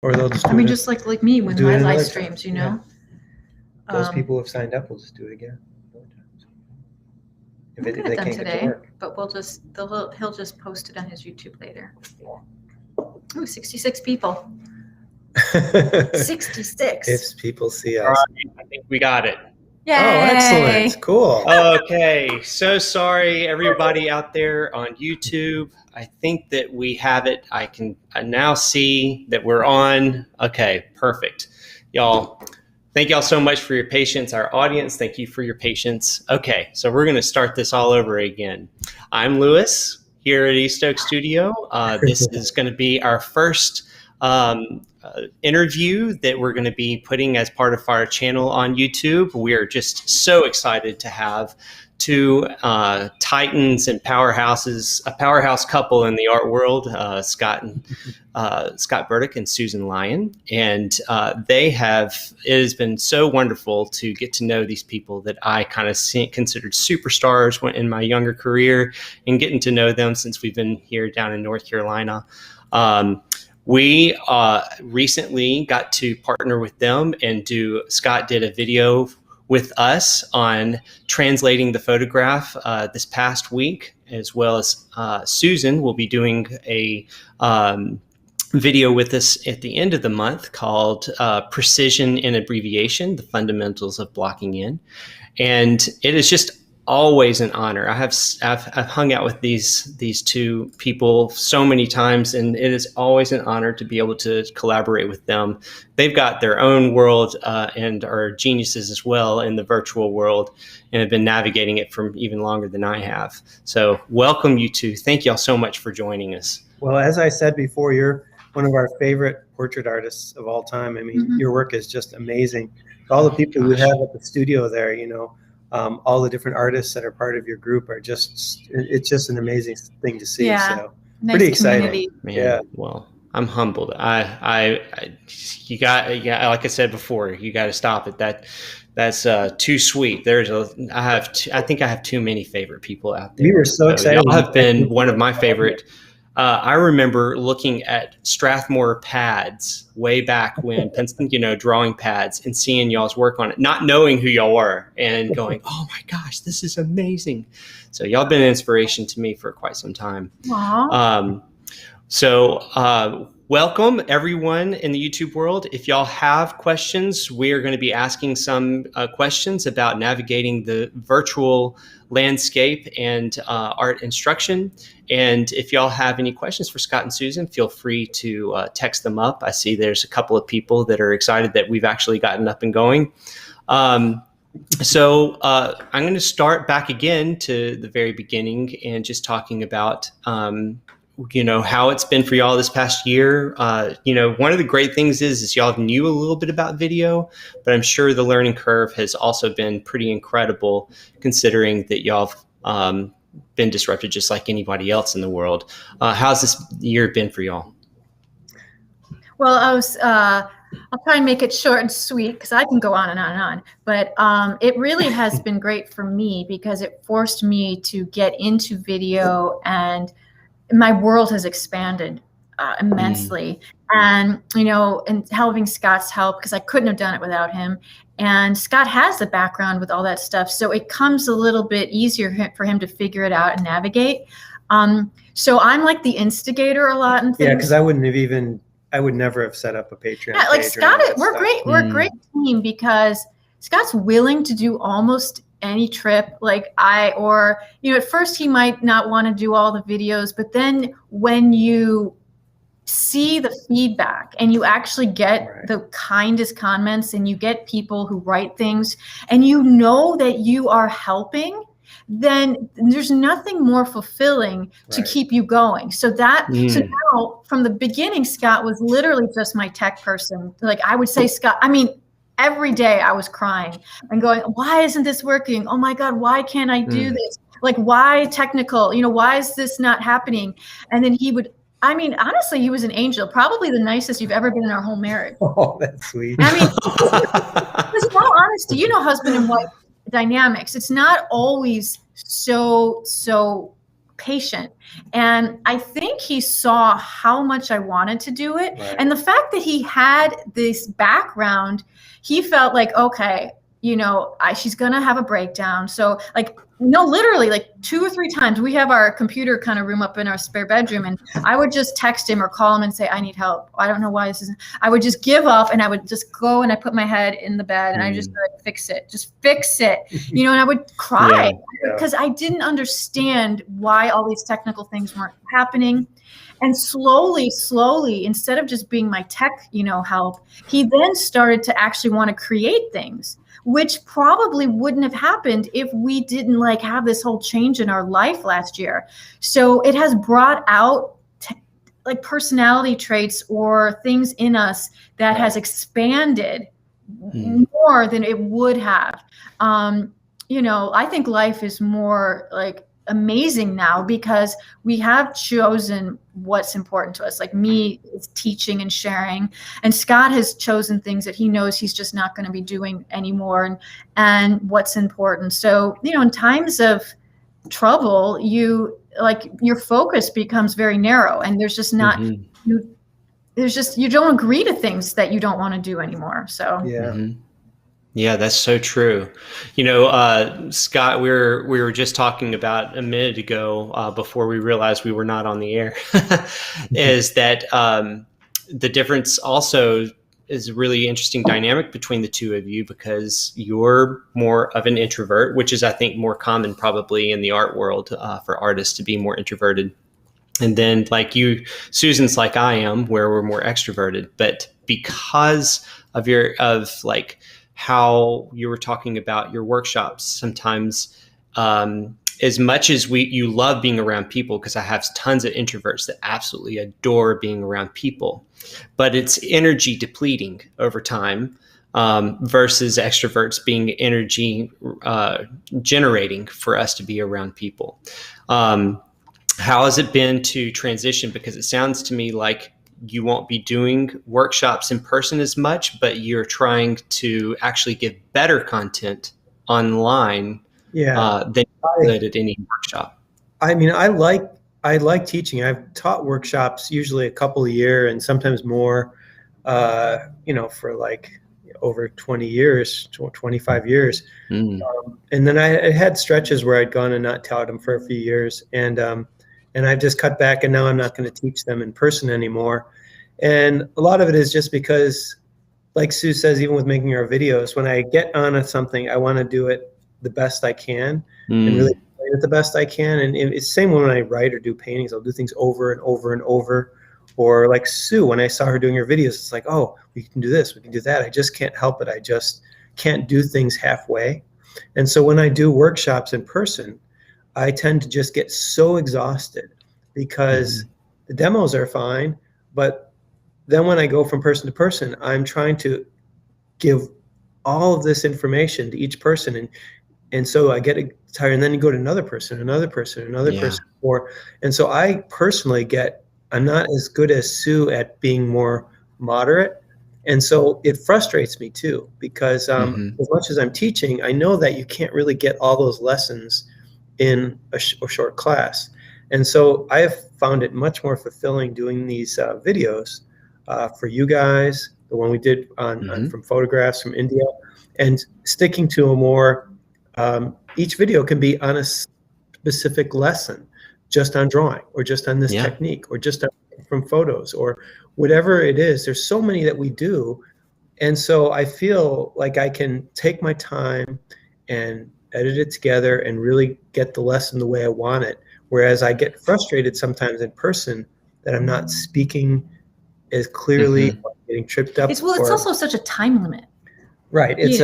Or they'll just do I mean, it. just like me when do it my another live time. streams, you Yeah. know. Those people who have signed up will just do it again. If We'll get they it done can't get to today, work. but he'll just post it on his YouTube later. Ooh, 66 people. 66. If people see All us. right, I think we got it. Yay. Oh, excellent. Cool. Okay, so sorry everybody out there on YouTube. I think that we have it. I now see that we're on. Okay, perfect. Y'all, thank y'all so much for your patience. Our audience, thank you for your patience. Okay, so we're going to start this all over again. I'm Lewis here at East Oak Studio. This is going to be our first interview that we're going to be putting as part of our channel on YouTube. We are just so excited to have two titans and powerhouses, a powerhouse couple in the art world, Scott Burdick and Susan Lyon. And it has been so wonderful to get to know these people that I kind of considered superstars in my younger career, and getting to know them since we've been here down in North Carolina. We recently got to partner with them and Scott did a video with us on translating the photograph this past week, as well as Susan will be doing a video with us at the end of the month called Precision in Abbreviation, the Fundamentals of Blocking In. And it is just always an honor. I've hung out with these two people so many times, and it is always an honor to be able to collaborate with them. They've got their own world and are geniuses as well in the virtual world, and have been navigating it for even longer than I have. So welcome, you two. Thank y'all so much for joining us. Well, as I said before, you're one of our favorite portrait artists of all time. I mean, your work is just amazing. All the people you have at the studio there, all the different artists that are part of your group are it's just an amazing thing to see. Yeah. So Nice pretty exciting. community. Man, Yeah. Well, I'm humbled. You got, like I said before, you got to stop it. That's too sweet. I think I have too many favorite people out there. We were so excited. Y'all have been one of my favorite. I remember looking at Strathmore pads way back when, drawing pads, and seeing y'all's work on it, not knowing who y'all were, and going, "Oh my gosh, this is amazing!" So y'all been an inspiration to me for quite some time. Wow. Welcome everyone in the YouTube world. If y'all have questions, we are going to be asking some questions about navigating the virtual landscape and art instruction. And if y'all have any questions for Scott and Susan, feel free to text them up. I see there's a couple of people that are excited that we've actually gotten up and going. So I'm going to start back again to the very beginning and just talking about how it's been for y'all this past year. One of the great things is y'all knew a little bit about video, but I'm sure the learning curve has also been pretty incredible, considering that y'all have been disrupted just like anybody else in the world. How's this year been for y'all? Well, I'll try and make it short and sweet because I can go on and on and on. But it really has been great for me because it forced me to get into video, and my world has expanded immensely. And, and having Scott's help, because I couldn't have done it without him. And Scott has the background with all that stuff. So it comes a little bit easier for him to figure it out and navigate. So I'm like the instigator a lot in things. Yeah, because I would never have set up a Patreon. Yeah, like Scott, we're great. We're a great team because Scott's willing to do almost any trip. At first he might not want to do all the videos, but then when you see the feedback and you actually get the kindest comments and you get people who write things and that you are helping, then there's nothing more fulfilling to keep you going. So now from the beginning, Scott was literally just my tech person. Like I would say, Scott, every day I was crying and going, why isn't this working? Oh my God, why can't I do this? Like, why technical? Why is this not happening? And then he would, honestly, he was an angel, probably the nicest you've ever been in our whole marriage. Oh, that's sweet. Because in all honesty, husband and wife dynamics, it's not always so patient. And I think he saw how much I wanted to do it. Right. And the fact that he had this background, he felt like, okay, you know, she's going to have a breakdown. So like, no, literally like 2 or 3 times we have our computer kind of room up in our spare bedroom. And I would just text him or call him and say, I need help. I don't know why this isn't. I would just give up and I would just go and I put my head in the bed and I just like, fix it, just fix it, you know, and I would cry because I didn't understand why all these technical things weren't happening. And slowly, instead of just being my tech, you know, help, he then started to actually want to create things, which probably wouldn't have happened if we didn't like have this whole change in our life last year. So it has brought out like personality traits or things in us that has expanded more than it would have. You know, I think life is more like amazing now because we have chosen what's important to us. Like me is teaching and sharing, and Scott has chosen things that he knows he's just not going to be doing anymore, and what's important. So, you know, in times of trouble, you like your focus becomes very narrow, and there's just not you don't agree to things that you don't want to do anymore. So Yeah, that's so true. You know, Scott, we were just talking about a minute ago before we realized we were not on the air, is that the difference also is a really interesting dynamic between the two of you, because you're more of an introvert, which is, I think, more common probably in the art world for artists to be more introverted. And then like you, Susan's like I am, where we're more extroverted. But because of like how you were talking about your workshops, sometimes as much as you love being around people, because I have tons of introverts that absolutely adore being around people, but it's energy depleting over time versus extroverts being energy generating for us to be around people. How has it been to transition? Because it sounds to me like you won't be doing workshops in person as much, but you're trying to actually give better content online than you could at any workshop. I mean, I like teaching. I've taught workshops usually a couple a year and sometimes more, you know, for like over 20 years, 25 years. And then I had stretches where I'd gone and not taught them for a few years. And I've just cut back, and now I'm not going to teach them in person anymore. And a lot of it is just because, like Sue says, even with making our videos, when I get on something, I want to do it the best I can and really explain it the best I can. And it's the same when I write or do paintings. I'll do things over and over and over. Or like Sue, when I saw her doing her videos, it's like, oh, we can do this, we can do that. I just can't help it. I just can't do things halfway. And so when I do workshops in person, I tend to just get so exhausted because the demos are fine, but then when I go from person to person, I'm trying to give all of this information to each person, and so I get tired, and then you go to another person, person, and so I personally I'm not as good as Sue at being more moderate, and so it frustrates me too, because as much as I'm teaching, I know that you can't really get all those lessons in a short class. And so I have found it much more fulfilling doing these videos for you guys, the one we did on from photographs from India, and sticking to a more, each video can be on a specific lesson, just on drawing, or just on this technique, or just from photos, or whatever it is. There's so many that we do. And so I feel like I can take my time and edit it together and really get the lesson the way I want it. Whereas I get frustrated sometimes in person that I'm not speaking as clearly, getting tripped up. It's also such a time limit. Right. It's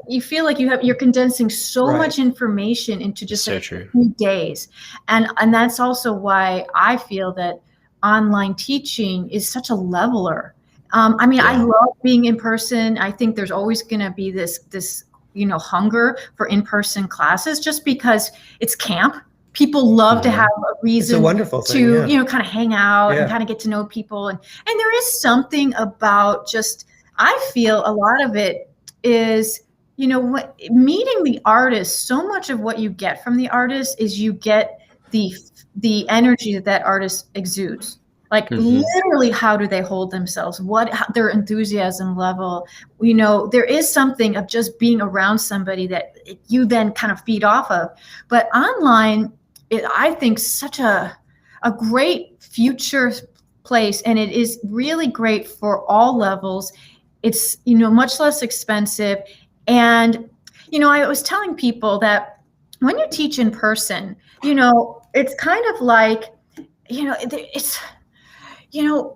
you feel like you're condensing so much information into just a few days. And that's also why I feel that online teaching is such a leveler. I mean, I love being in person. I think there's always going to be this hunger for in-person classes, just because it's camp. People love to have a reason to, kind of hang out and kind of get to know people. And there is something about just, I feel a lot of it is, meeting the artist. So much of what you get from the artist is you get the energy that artist exudes. Like literally, how do they hold themselves? Their enthusiasm level? There is something of just being around somebody that you then kind of feed off of. But online, I think such a great future place, and it is really great for all levels. It's much less expensive, and I was telling people that when you teach in person, it's kind of like it's you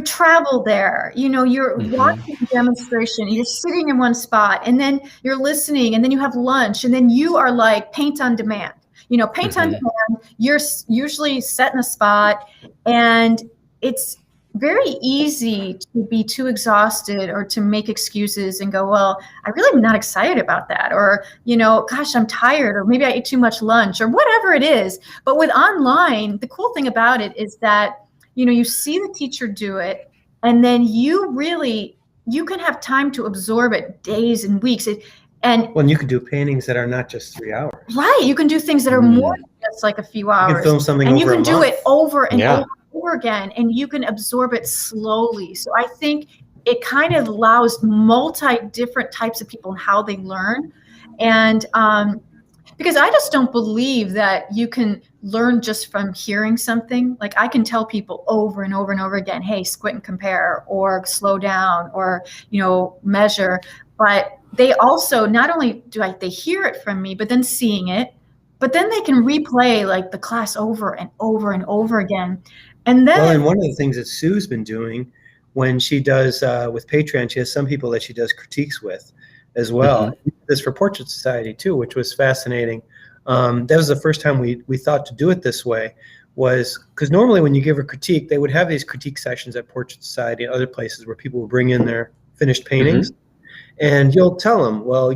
travel there, you're watching a demonstration, you're sitting in one spot, and then you're listening, and then you have lunch, and then you are like paint on demand. Paint on demand, you're usually set in a spot, and it's very easy to be too exhausted or to make excuses and go, well, I really am not excited about that. Or, gosh, I'm tired, or maybe I ate too much lunch, or whatever it is. But with online, the cool thing about it is that you see the teacher do it, and then you can have time to absorb it days and weeks. And you can do paintings that are not just 3 hours. Right. You can do things that are more than just like a few hours. You can film something and over you can a do month. it over and over again, and you can absorb it slowly. So I think it kind of allows different types of people and how they learn. And because I just don't believe that you can learn just from hearing something. Like I can tell people over and over and over again, hey, squint and compare, or slow down, or, measure. But they also, not only they hear it from me, but then seeing it, but then they can replay like the class over and over and over again. And then and one of the things that Sue's been doing when she does with Patreon, she has some people that she does critiques with as well. This for Portrait Society too, which was fascinating. That was the first time we thought to do it this way, was because normally when you give a critique, they would have these critique sessions at Portrait Society and other places where people would bring in their finished paintings, and you'll tell them, well,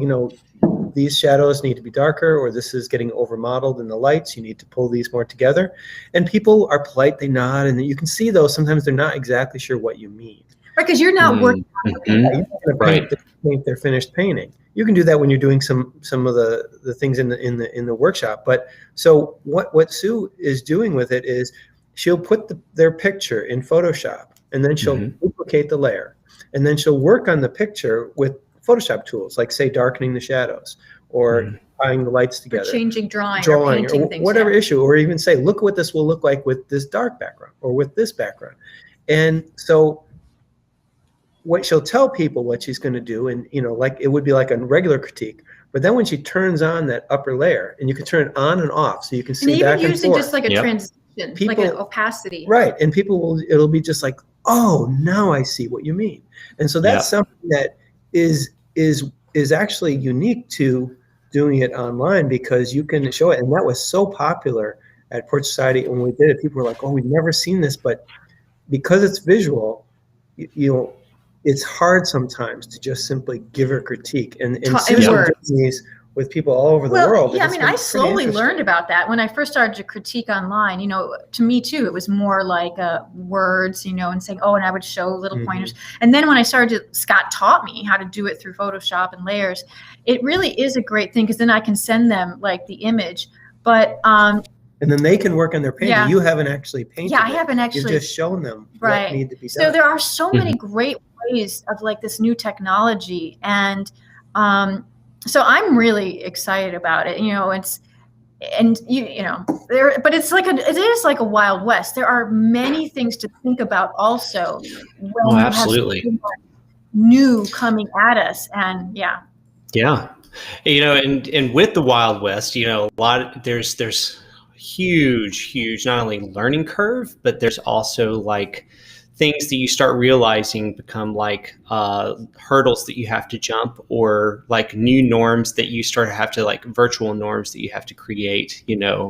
these shadows need to be darker, or this is getting over modeled in the lights, you need to pull these more together. And people are polite, they nod, and you can see though sometimes they're not exactly sure what you mean. Right, because you're not working on the painting. You're not going to paint their finished painting. You can do that when you're doing some of the things in the workshop. But so what Sue is doing with it is she'll put their picture in Photoshop, and then she'll duplicate the layer, and then she'll work on the picture with Photoshop tools, like say darkening the shadows, or tying the lights together, or changing drawing or painting things, whatever issue, or even say, look what this will look like with this dark background or with this background. And so what she'll tell people what she's going to do, and like it would be like a regular critique, but then when she turns on that upper layer, and you can turn it on and off, so you can see back and forth. Even using just like a transition, like an opacity. Right, and it'll be just like, oh, now I see what you mean. And so that's something that is actually unique to doing it online, because you can show it. And that was so popular at Portrait Society when we did it. People were like, oh, we've never seen this, but because it's visual, it's hard sometimes to just simply give a critique. And Susan does these with people all over the world. Yeah, I slowly learned about that when I first started to critique online. To me too, it was more like words, and saying, and I would show little pointers. And then when I started Scott taught me how to do it through Photoshop and layers. It really is a great thing, because then I can send them like the image. But and then they can work on their painting. Yeah. You haven't actually painted. Yeah, I haven't actually. You've just shown them what need to be done. So there are so many great ways of like this new technology, and so I'm really excited about it. But it's it is like a Wild West. There are many things to think about also when absolutely. You have new coming at us, and yeah. And with the Wild West, there's huge not only learning curve, but there's also like things that you start realizing become like hurdles that you have to jump, or like new norms that you start to have to, like virtual norms that you have to create,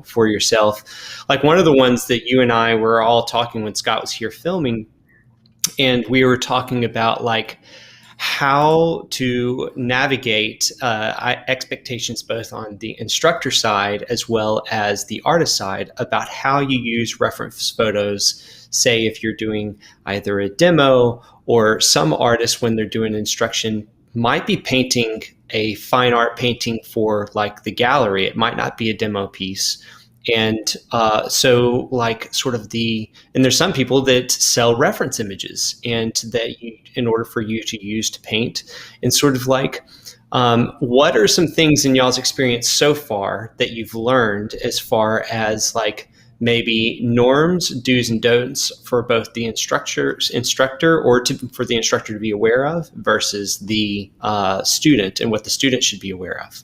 for yourself. Like one of the ones that you and I were all talking when Scott was here filming, and we were talking about like how to navigate expectations both on the instructor side as well as the artist side about how you use reference photos. Say if you're doing either a demo, or some artists when they're doing instruction might be painting a fine art painting for like the gallery. It might not be a demo piece. And so like sort of and there's some people that sell reference images and that in order for you to use to paint, and sort of like, what are some things in y'all's experience so far that you've learned as far as like maybe norms, do's and don'ts for both the instructor or for the instructor to be aware of versus the student, and what the student should be aware of?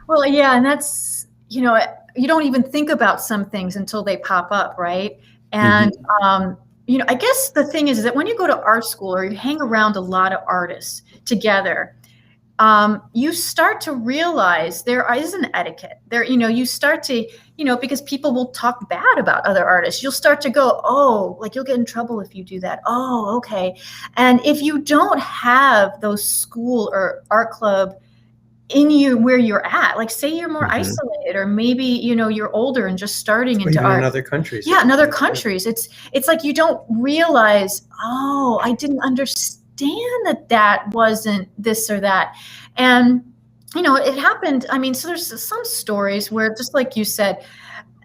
Well, yeah, and that's, you don't even think about some things until they pop up, right? And, I guess the thing is that when you go to art school or you hang around a lot of artists together, you start to realize there is an etiquette there. You start to, because people will talk bad about other artists. You'll start to go, oh, like you'll get in trouble if you do that. Oh, okay. And if you don't have those school or art club in you where you're at, like say you're more isolated, or maybe, you're older and just starting into art. In other countries. Yeah, in other countries. It's like you don't realize, oh, I didn't understand that wasn't this or that. And, it happened. I mean, so there's some stories where, just like you said,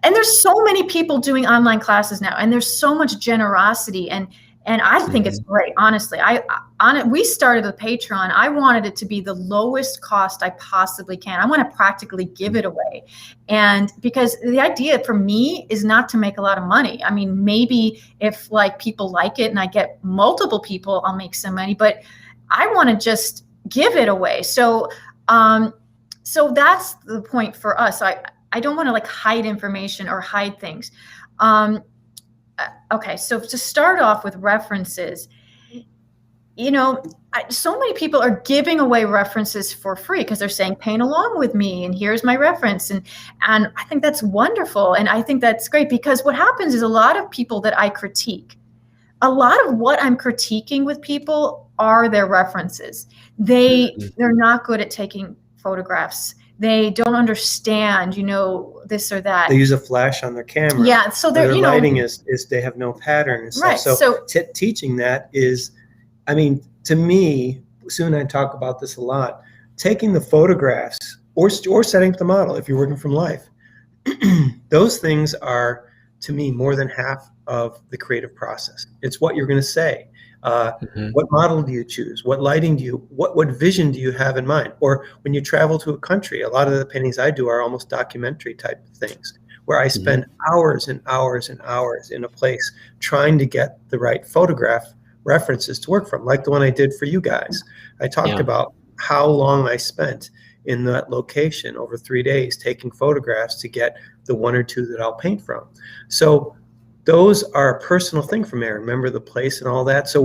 and there's so many people doing online classes now, and there's so much generosity, and I think it's great. Honestly, we started the Patreon. I wanted it to be the lowest cost I possibly can. I want to practically give it away. And because the idea for me is not to make a lot of money. I mean, maybe if like people like it and I get multiple people, I'll make some money, but I want to just give it away. So that's the point for us. I don't want to like hide information or hide things. Okay, so to start off with references, so many people are giving away references for free because they're saying, paint along with me, and here's my reference. And I think that's wonderful. And I think that's great, because what happens is a lot of people that I critique, a lot of what I'm critiquing with people are their references. They're not good at taking photographs. They don't understand, this or that. They use a flash on their camera. Yeah, so their lighting is they have no pattern and stuff. Right, so teaching that is, I mean, to me, Sue and I talk about this a lot. Taking the photographs or setting up the model if you're working from life, those things are, to me, more than half of the creative process. It's what you're going to say. What model do you choose? What lighting what vision do you have in mind? Or when you travel to a country, a lot of the paintings I do are almost documentary type of things, where I spend hours and hours and hours in a place trying to get the right photograph references to work from, like the one I did for you guys. I talked about how long I spent in that location over 3 days taking photographs to get the one or two that I'll paint from. So those are a personal thing for me. I remember the place and all that. So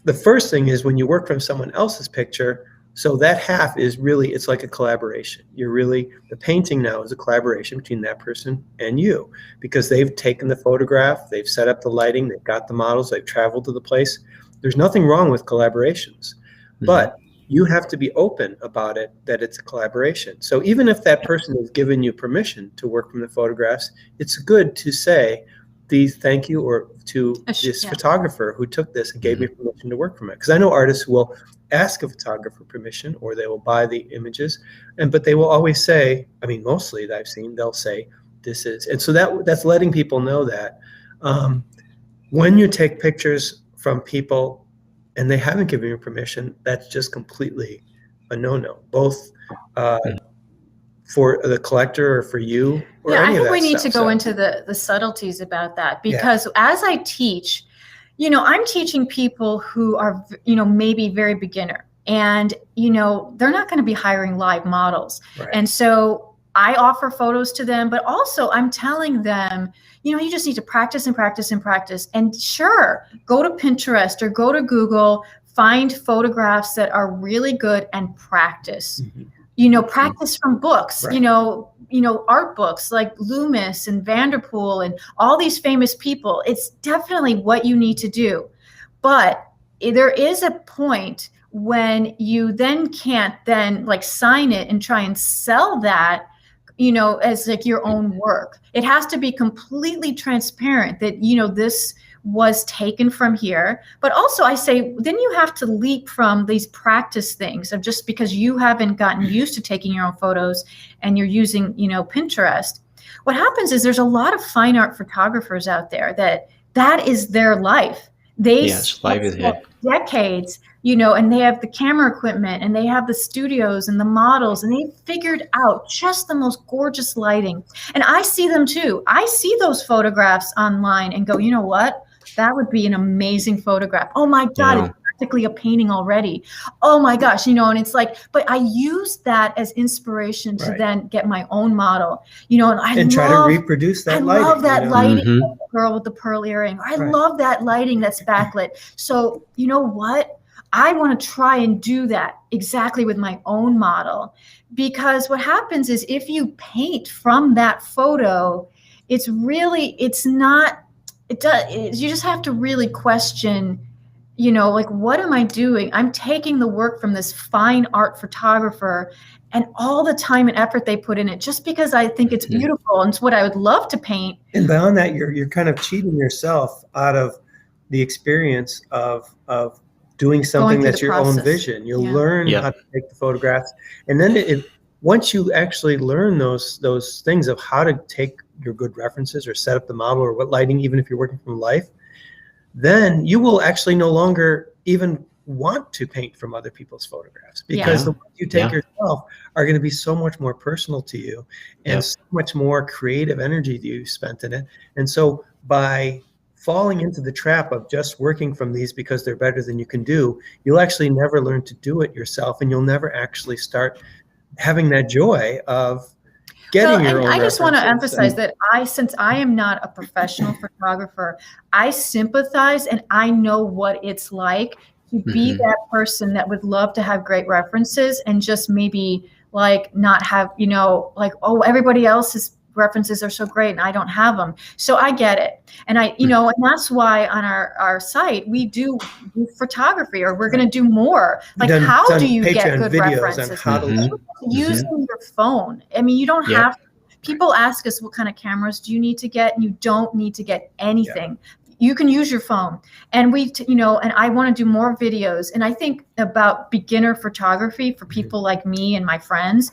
the first thing is when you work from someone else's picture, so that half is really, it's like a collaboration. The painting now is a collaboration between that person and you, because they've taken the photograph, they've set up the lighting, they've got the models, they've traveled to the place. There's nothing wrong with collaborations, but you have to be open about it, that it's a collaboration. So even if that person has given you permission to work from the photographs, it's good to say thank you or to this photographer who took this and gave me permission to work from it. Because I know artists who will ask a photographer permission, or they will buy the images, but they will always say, I mean, mostly that I've seen, they'll say this is, and so that's letting people know that when you take pictures from people and they haven't given you permission, that's just completely a no-no, both for the collector or for you. Or I any think of we that need stuff. to go into the subtleties about that, because as I teach, I'm teaching people who are, maybe very beginner, and, they're not going to be hiring live models. Right. And so I offer photos to them, but also I'm telling them, you just need to practice and practice and practice. And sure, go to Pinterest or go to Google, find photographs that are really good and practice. Practice from books, right. Art books like Loomis and Vanderpool and all these famous people. It's definitely what you need to do. But there is a point when you then can't like sign it and try and sell that, as like your own work. It has to be completely transparent that, this was taken from here. But also I say, then you have to leap from these practice things of just because you haven't gotten used to taking your own photos and you're using, Pinterest. What happens is there's a lot of fine art photographers out there that is their life. They spent decades, and they have the camera equipment and they have the studios and the models, and they figured out just the most gorgeous lighting. And I see them too. I see those photographs online and go, you know what? That would be an amazing photograph. Oh my God, it's practically a painting already. Oh my gosh, and it's like, but I use that as inspiration to then get my own model, and try to reproduce that lighting. I love that lighting, the girl with the pearl earring. I love that lighting that's backlit. So you know what? I want to try and do that exactly with my own model, because what happens is if you paint from that photo, you just have to really question, like, what am I doing? I'm taking the work from this fine art photographer and all the time and effort they put in it just because I think it's beautiful and it's what I would love to paint. And beyond that, you're kind of cheating yourself out of the experience of doing something that's your own vision. You'll learn how to take the photographs. And then once you actually learn those things of how to take your good references or set up the model or what lighting, even if you're working from life, then you will actually no longer even want to paint from other people's photographs, because the ones you take yourself are going to be so much more personal to you and so much more creative energy that you spent in it. And so by falling into the trap of just working from these because they're better than you can do, you'll actually never learn to do it yourself, and you'll never actually start having that joy of getting your own. I just want to emphasize that since I am not a professional photographer, I sympathize and I know what it's like to be that person that would love to have great references and just maybe like not have, oh, everybody else's references are so great and I don't have them. So I get it. And and that's why on our site, we do photography, or we're going to do more. Like, how do you get good references? Using your phone. I mean, you don't have to. People ask us, what kind of cameras do you need to get? And you don't need to get anything. You can use your phone. And and I want to do more videos. And I think about beginner photography for people like me and my friends,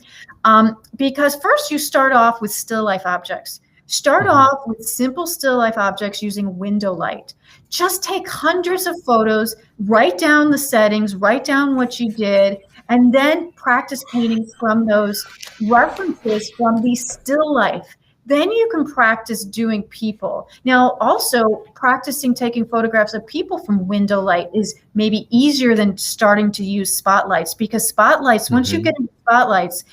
because first you start off with still life objects. Start off with simple still life objects using window light. Just take hundreds of photos, write down the settings, write down what you did, and then practice painting from those references from the still life. Then you can practice doing people. Now, also practicing taking photographs of people from window light is maybe easier than starting to use spotlights, because spotlights, once you get into spotlights,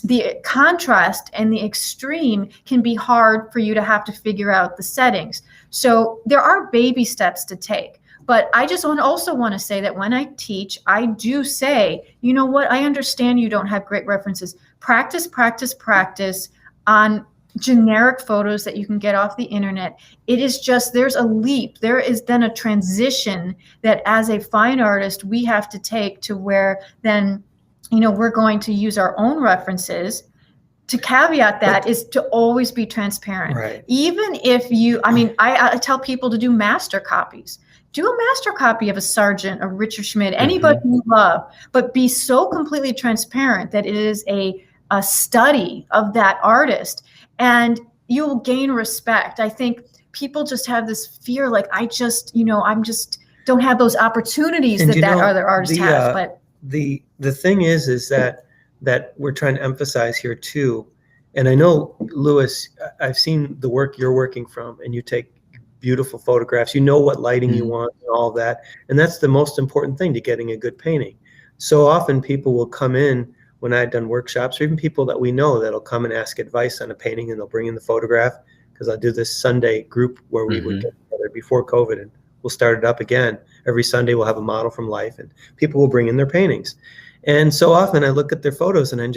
the contrast and the extreme can be hard for you to have to figure out the settings. So there are baby steps to take. But I just also want to say that when I teach, I do say, you know what, I understand you don't have great references. Practice, practice, practice on generic photos that you can get off the internet. It is just, there's a leap. There is then a transition that as a fine artist, we have to take to where then, we're going to use our own references. To caveat that is to always be transparent. Right. Even if I tell people to do master copies. Do a master copy of a Sargent, a Richard Schmid, anybody you love, but be so completely transparent that it is a study of that artist, and you will gain respect. I think people just have this fear, like, I'm just don't have those opportunities that other artists have. But the thing is that we're trying to emphasize here too, and I know, Louis, I've seen the work you're working from, and you take beautiful photographs. You know what lighting you want and all that, and that's the most important thing to getting a good painting. So often people will come in when I've done workshops, or even people that we know that'll come and ask advice on a painting, and they'll bring in the photograph, because I'll do this Sunday group where we would get together before COVID, and we'll start it up again. Every Sunday we'll have a model from life, and people will bring in their paintings. And so often I look at their photos and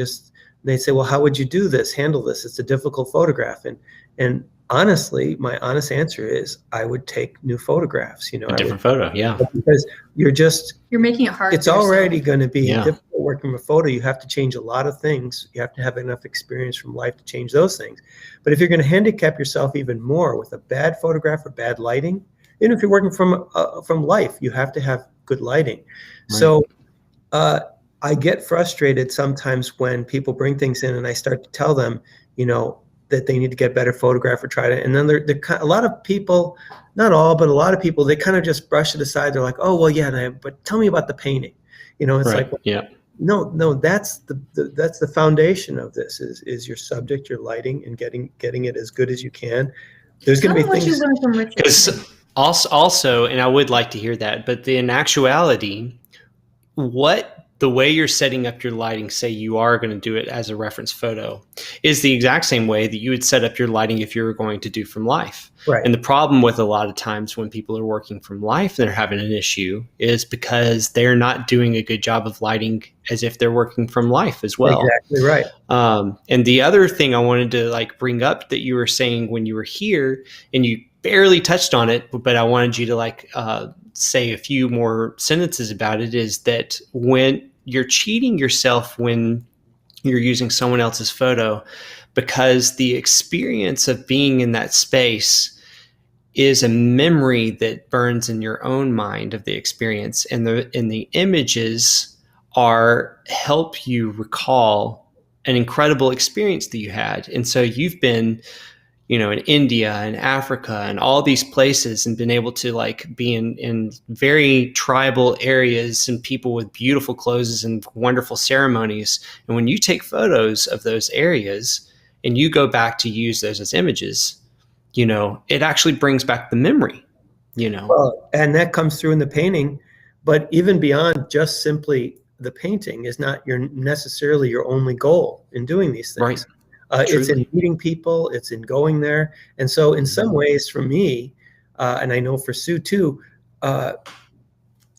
they say, well, how would you do this, handle this? It's a difficult photograph. And honestly, my honest answer is I would take new photographs, a different photo. Yeah. Because you're making it hard. It's already going to be difficult working with photo. You have to change a lot of things. You have to have enough experience from life to change those things. But if you're going to handicap yourself even more with a bad photograph or bad lighting, even if you're working from life, you have to have good lighting. Right. So I get frustrated sometimes when people bring things in and I start to tell them, that they need to get better photograph or try to, and then a lot of people, not all, but a lot of people, they kind of just brush it aside. They're like, oh, well, yeah, but tell me about the painting. It's right. like, well, yeah. No, that's the foundation of this is your subject, your lighting, and getting it as good as you can. There's going to be things. You learned from Richard. Because also, and I would like to hear that, but in actuality, the way you're setting up your lighting, say you are going to do it as a reference photo, is the exact same way that you would set up your lighting if you were going to do from life. Right. And the problem with a lot of times when people are working from life and they're having an issue is because they're not doing a good job of lighting as if they're working from life as well. Exactly right. And the other thing I wanted to bring up that you were saying when you were here, and you barely touched on it, but I wanted you to say a few more sentences about it, is that when you're cheating yourself when you're using someone else's photo, because the experience of being in that space is a memory that burns in your own mind of the experience, and the images help you recall an incredible experience that you had. And so you've been in India and Africa and all these places, and been able to be in very tribal areas and people with beautiful clothes and wonderful ceremonies. And when you take photos of those areas and you go back to use those as images, it actually brings back the memory, Well, and that comes through in the painting, but even beyond just simply the painting is not necessarily your only goal in doing these things. Right. It's in meeting people, it's in going there. And so in some ways for me, and I know for Sue too,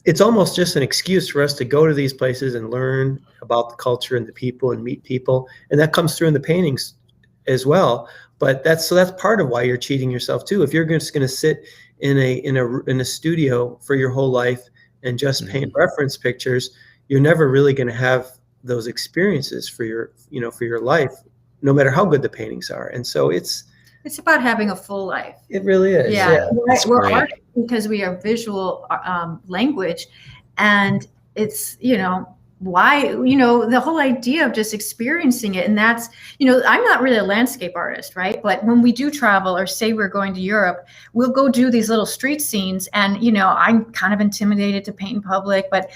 it's almost just an excuse for us to go to these places and learn about the culture and the people and meet people. And that comes through in the paintings as well. But that's part of why you're cheating yourself too. If you're just going to sit in a studio for your whole life and just paint reference pictures, you're never really going to have those experiences for your life, no matter how good the paintings are. And so it's about having a full life. It really is. Yeah. We're artists because we are visual language, and it's, why, the whole idea of just experiencing it. And that's, I'm not really a landscape artist, right? But when we do travel, or say we're going to Europe, we'll go do these little street scenes, and, I'm kind of intimidated to paint in public, but,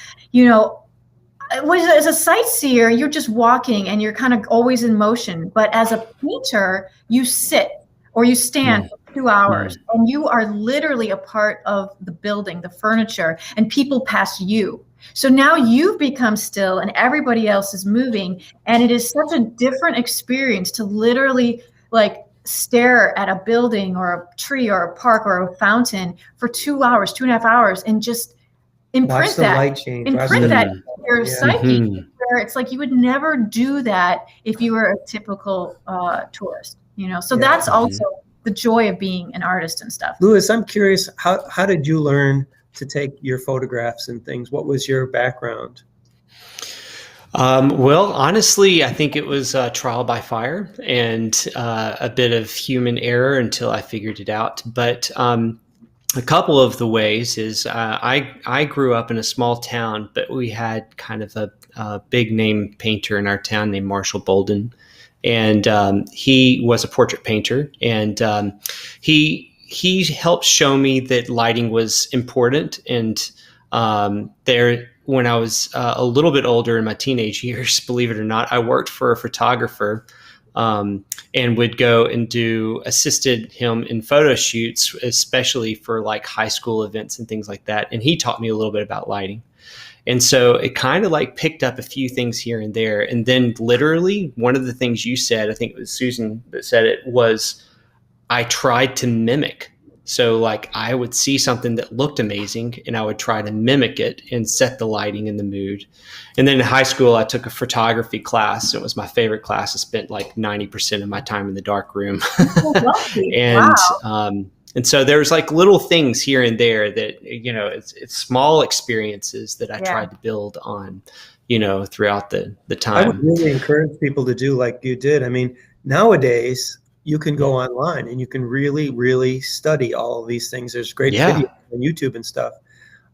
as a sightseer, you're just walking and you're kind of always in motion. But as a painter, you sit or you stand for 2 hours, and you are literally a part of the building, the furniture, and people pass you. So now you've become still and everybody else is moving. And it is such a different experience to literally stare at a building or a tree or a park or a fountain for 2 hours, 2.5 hours, and just imprint that in your psyche, where it's like you would never do that if you were a typical tourist, so that's also the joy of being an artist and stuff. Louis, I'm curious, how did you learn to take your photographs and things? What was your background? Well, honestly, I think it was trial by fire and a bit of human error until I figured it out. But a couple of the ways is I grew up in a small town, but we had kind of a big name painter in our town named Marshall Bolden. And he was a portrait painter, and he helped show me that lighting was important. And when I was a little bit older in my teenage years, believe it or not, I worked for a photographer and would go and assisted him in photo shoots, especially for high school events and things like that. And he taught me a little bit about lighting. And so it kind of picked up a few things here and there. And then literally one of the things you said, I think it was Susan that said it, was I tried to mimic. So I would see something that looked amazing and I would try to mimic it and set the lighting and the mood. And then in high school, I took a photography class. It was my favorite class. I spent 90% of my time in the dark room. And, wow. And so there's little things here and there that, it's small experiences that I tried to build on, throughout the time. I would really encourage people to do like you did. I mean, nowadays you can go online and you can really, really study all of these things. There's great videos on YouTube and stuff.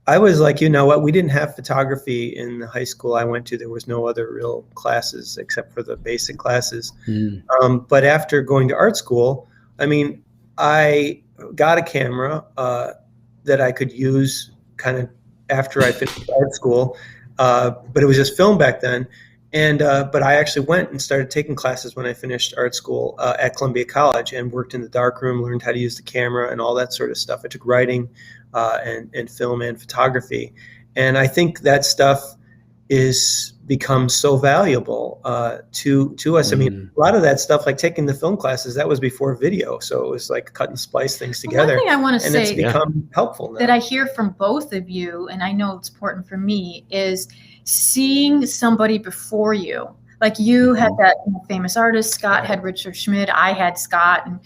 I was like, you know what, we didn't have photography in the high school I went to. There was no other real classes except for the basic classes. But after going to art school, I mean, I got a camera that I could use kind of after I finished art school, but it was just film back then. And but I actually went and started taking classes when I finished art school at Columbia College, and worked in the darkroom, learned how to use the camera and all that sort of stuff. I took writing and film and photography, and I think that stuff is become so valuable to us. I mean, a lot of that stuff, like taking the film classes, that was before video, so it was like cut and splice things together. One thing I want to say, it's become helpful now. That I hear from both of you, and I know it's important for me, is seeing somebody before you. Like you had that famous artist, Scott had Richard Schmid, I had Scott. And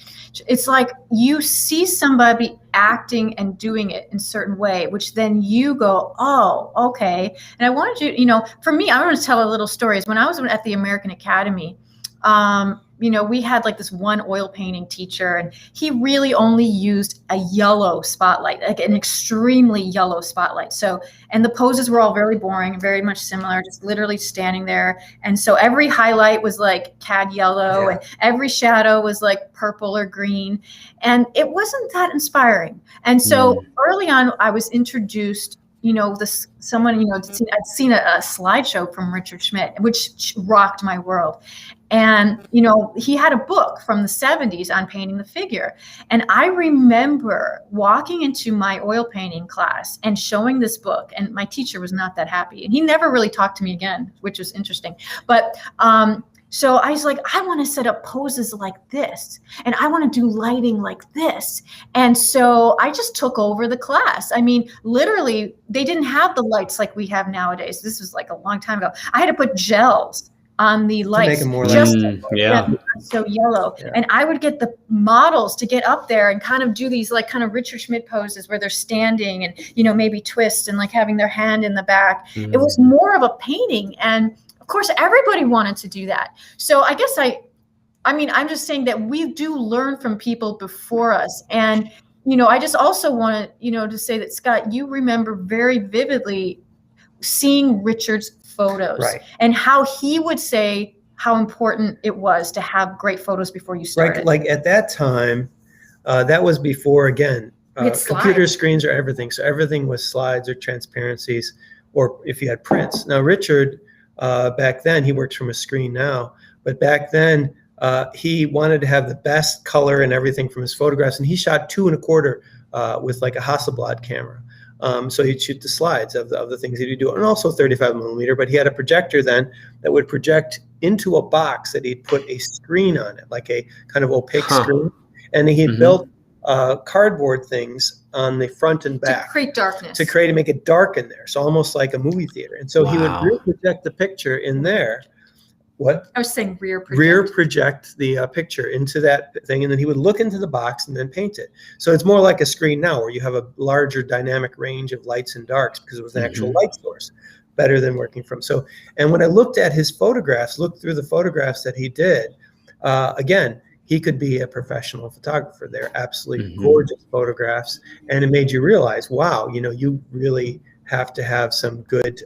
it's like you see somebody acting and doing it in a certain way, which then you go, oh, okay. And I wanted you, you know, for me, I want to tell a little story. When I was at the American Academy, you know, we had like this one oil painting teacher, and he really only used a yellow spotlight, like an extremely yellow spotlight. So, and the poses were all very boring, very much similar, just literally standing there. And so every highlight was like cad yellow, and every shadow was like purple or green. And it wasn't that inspiring. And so early on, I was introduced, you know, someone, you know, I'd seen a slideshow from Richard Schmid, which rocked my world. And, you know, he had a book from the 70s on painting the figure. And I remember walking into my oil painting class and showing this book, and my teacher was not that happy. And he never really talked to me again, which was interesting. But so I was like, I want to set up poses like this, and I want to do lighting like this. And so I just took over the class. I mean, literally, they didn't have the lights like we have nowadays. This was like a long time ago. I had to put gels on the lights, so yellow. And I would get the models to get up there and kind of do these like kind of Richard Schmid poses where they're standing and, you know, maybe twist and like having their hand in the back. It was more of a painting. And of course, everybody wanted to do that. So I guess I mean, I'm just saying that we do learn from people before us. And, you know, I just also want to, you know, to say that, Scott, you remember very vividly seeing Richard's photos and how he would say how important it was to have great photos before you started. Like at that time, that was before, again, computer screens or everything. So everything was slides or transparencies, or if you had prints. Now, Richard, back then, he works from a screen now, but back then, he wanted to have the best color and everything from his photographs, and he shot 2 1/4 with like a Hasselblad camera. So he'd shoot the slides of the things that he'd do, and also 35 millimeter, but he had a projector then that would project into a box that he'd put a screen on it, like a kind of opaque screen. And he'd built cardboard things on the front and back. To create darkness. To make it dark in there. So almost like a movie theater. And so he would rear project the picture in there. What? I was saying rear project. Rear project the picture into that thing, and then he would look into the box and then paint it. So it's more like a screen now, where you have a larger dynamic range of lights and darks because it was an actual light source, better than working from. So, and when I looked at his photographs, looked through the photographs that he did, again, he could be a professional photographer. They're absolutely gorgeous photographs, and it made you realize, wow, you know, you really have to have some good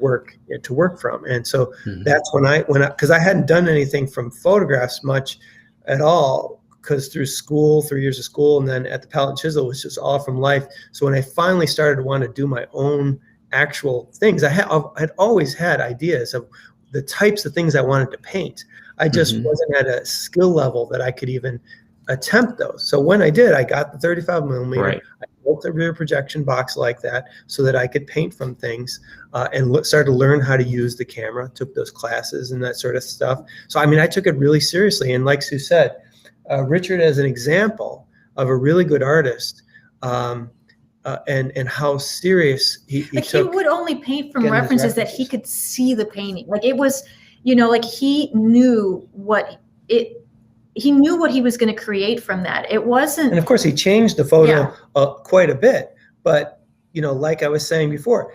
work to work from. And so that's when because I hadn't done anything from photographs much at all, because through school, 3 years of school, and then at the Palette and Chisel was just all from life. So when I finally started to want to do my own actual things, I had always had ideas of the types of things I wanted to paint. I just wasn't at a skill level that I could even attempt those. So when I did, I got the 35 millimeter. I built a rear projection box like that so that I could paint from things, and started to learn how to use the camera, took those classes and that sort of stuff. So, I mean, I took it really seriously. And like Sue said, Richard as an example of a really good artist, and how serious he took. He would only paint from references that he could see the painting. Like it was, you know, like he knew what he was going to create from that. It wasn't. And of course, he changed the photo quite a bit. But, you know, like I was saying before,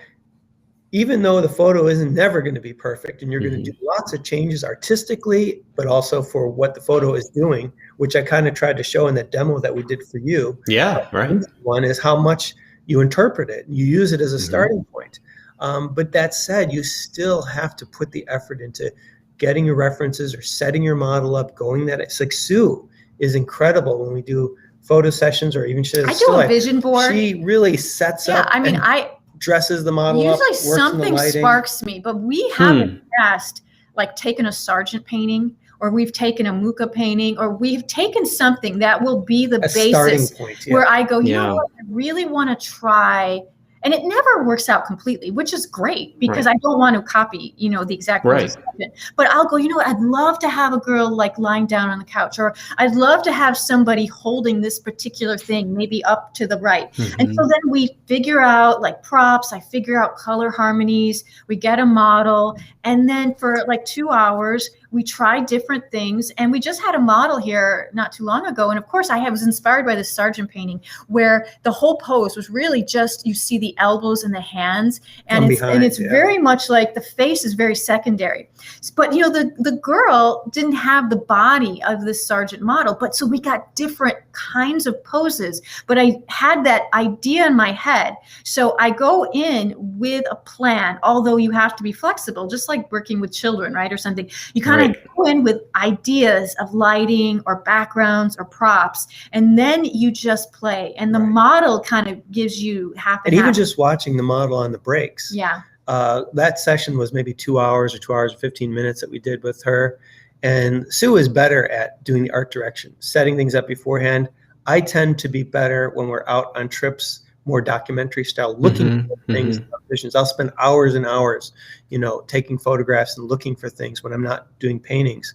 even though the photo isn't never going to be perfect, and you're going to do lots of changes artistically, but also for what the photo is doing, which I kind of tried to show in that demo that we did for you. Yeah, right. One is how much you interpret it. You use it as a starting point. But that said, you still have to put the effort into getting your references or setting your model up, going that it's like Sue is incredible when we do photo sessions, or even I do a vision board. She really sets up. I mean, I dresses the model usually up. Usually something sparks me, but we have in the past like taken a Sargent painting, or we've taken a Mucha painting, or we've taken something that will be the basis point, where I go, you know what, I really want to try. And it never works out completely, which is great, because I don't want to copy, you know, the exact description. But I'll go, you know what, I'd love to have a girl like lying down on the couch, or I'd love to have somebody holding this particular thing, maybe up to the right. And so then we figure out like props, I figure out color harmonies, we get a model, and then for like 2 hours, we try different things. And we just had a model here not too long ago. And of course, I was inspired by this Sargent painting, where the whole pose was really just, you see the elbows and the hands, and it's very much like the face is very secondary. But, you know, the girl didn't have the body of this Sargent model, but so we got different kinds of poses. But I had that idea in my head. So I go in with a plan, although you have to be flexible, just like working with children, right? Or something. You kind of go in with ideas of lighting or backgrounds or props, and then you just play. And the model kind of gives you half and even just watching the model on the breaks. Yeah. That session was maybe 2 hours or 2 hours and 15 minutes that we did with her. And Sue is better at doing the art direction, setting things up beforehand. I tend to be better when we're out on trips, more documentary style, looking for things, visions. I'll spend hours and hours, you know, taking photographs and looking for things when I'm not doing paintings.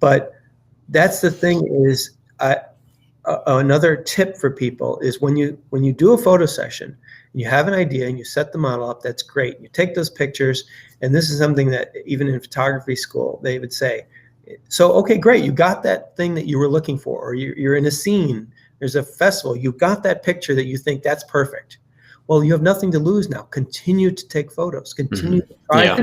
But that's the thing is, another tip for people is when you do a photo session, and you have an idea and you set the model up, that's great. You take those pictures, and this is something that even in photography school, they would say, so, okay, great. You got that thing that you were looking for, or you're in a scene, there's a festival, you got that picture that you think that's perfect. Well, you have nothing to lose now. Continue to take photos, continue to try,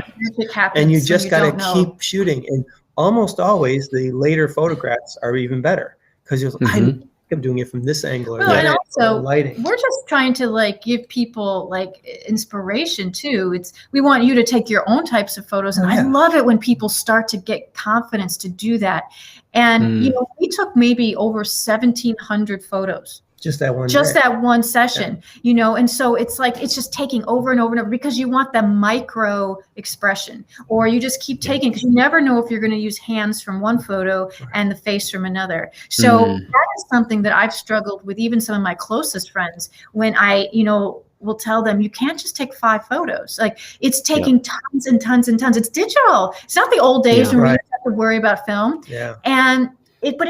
and you just got to keep shooting. And almost always the later photographs are even better, because you're like, I'm doing it from this angle, or and also lighting. We're just trying to like give people like inspiration too. We want you to take your own types of photos, and I love it when people start to get confidence to do that. And you know, we took maybe over 1,700 photos. Just that one. That one session, you know, and so it's like it's just taking over and over and over, because you want the micro expression, or you just keep taking, because you never know if you're going to use hands from one photo and the face from another. So that is something that I've struggled with, even some of my closest friends, when I, you know, will tell them, you can't just take 5 photos. Like, it's taking tons and tons and tons. It's digital. It's not the old days when we didn't have to worry about film. And but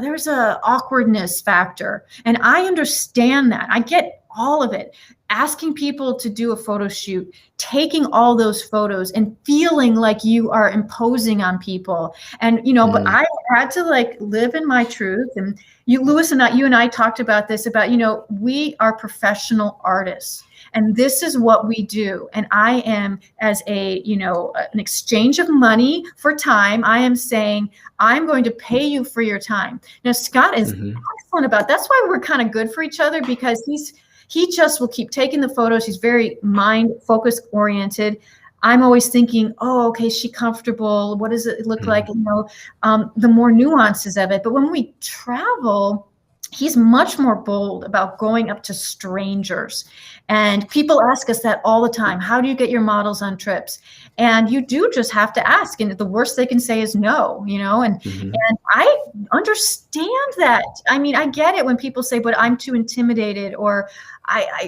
there's a awkwardness factor, and I understand that. I get all of it. Asking people to do a photo shoot, taking all those photos and feeling like you are imposing on people. And, you know, but I had to like live in my truth. And Louis and you and I talked about this, about, you know, we are professional artists, and this is what we do. And I am, as a, you know, an exchange of money for time, I am saying, I'm going to pay you for your time. Now, Scott is excellent about, that's why we're kind of good for each other, because he just will keep taking the photos. He's very mind focus oriented. I'm always thinking, oh, okay, is she comfortable? What does it look like? You know, the more nuances of it. But when we travel, he's much more bold about going up to strangers. And people ask us that all the time. How do you get your models on trips? And you do just have to ask. And the worst they can say is no, you know, and I understand that. I mean, I get it when people say, but I'm too intimidated, or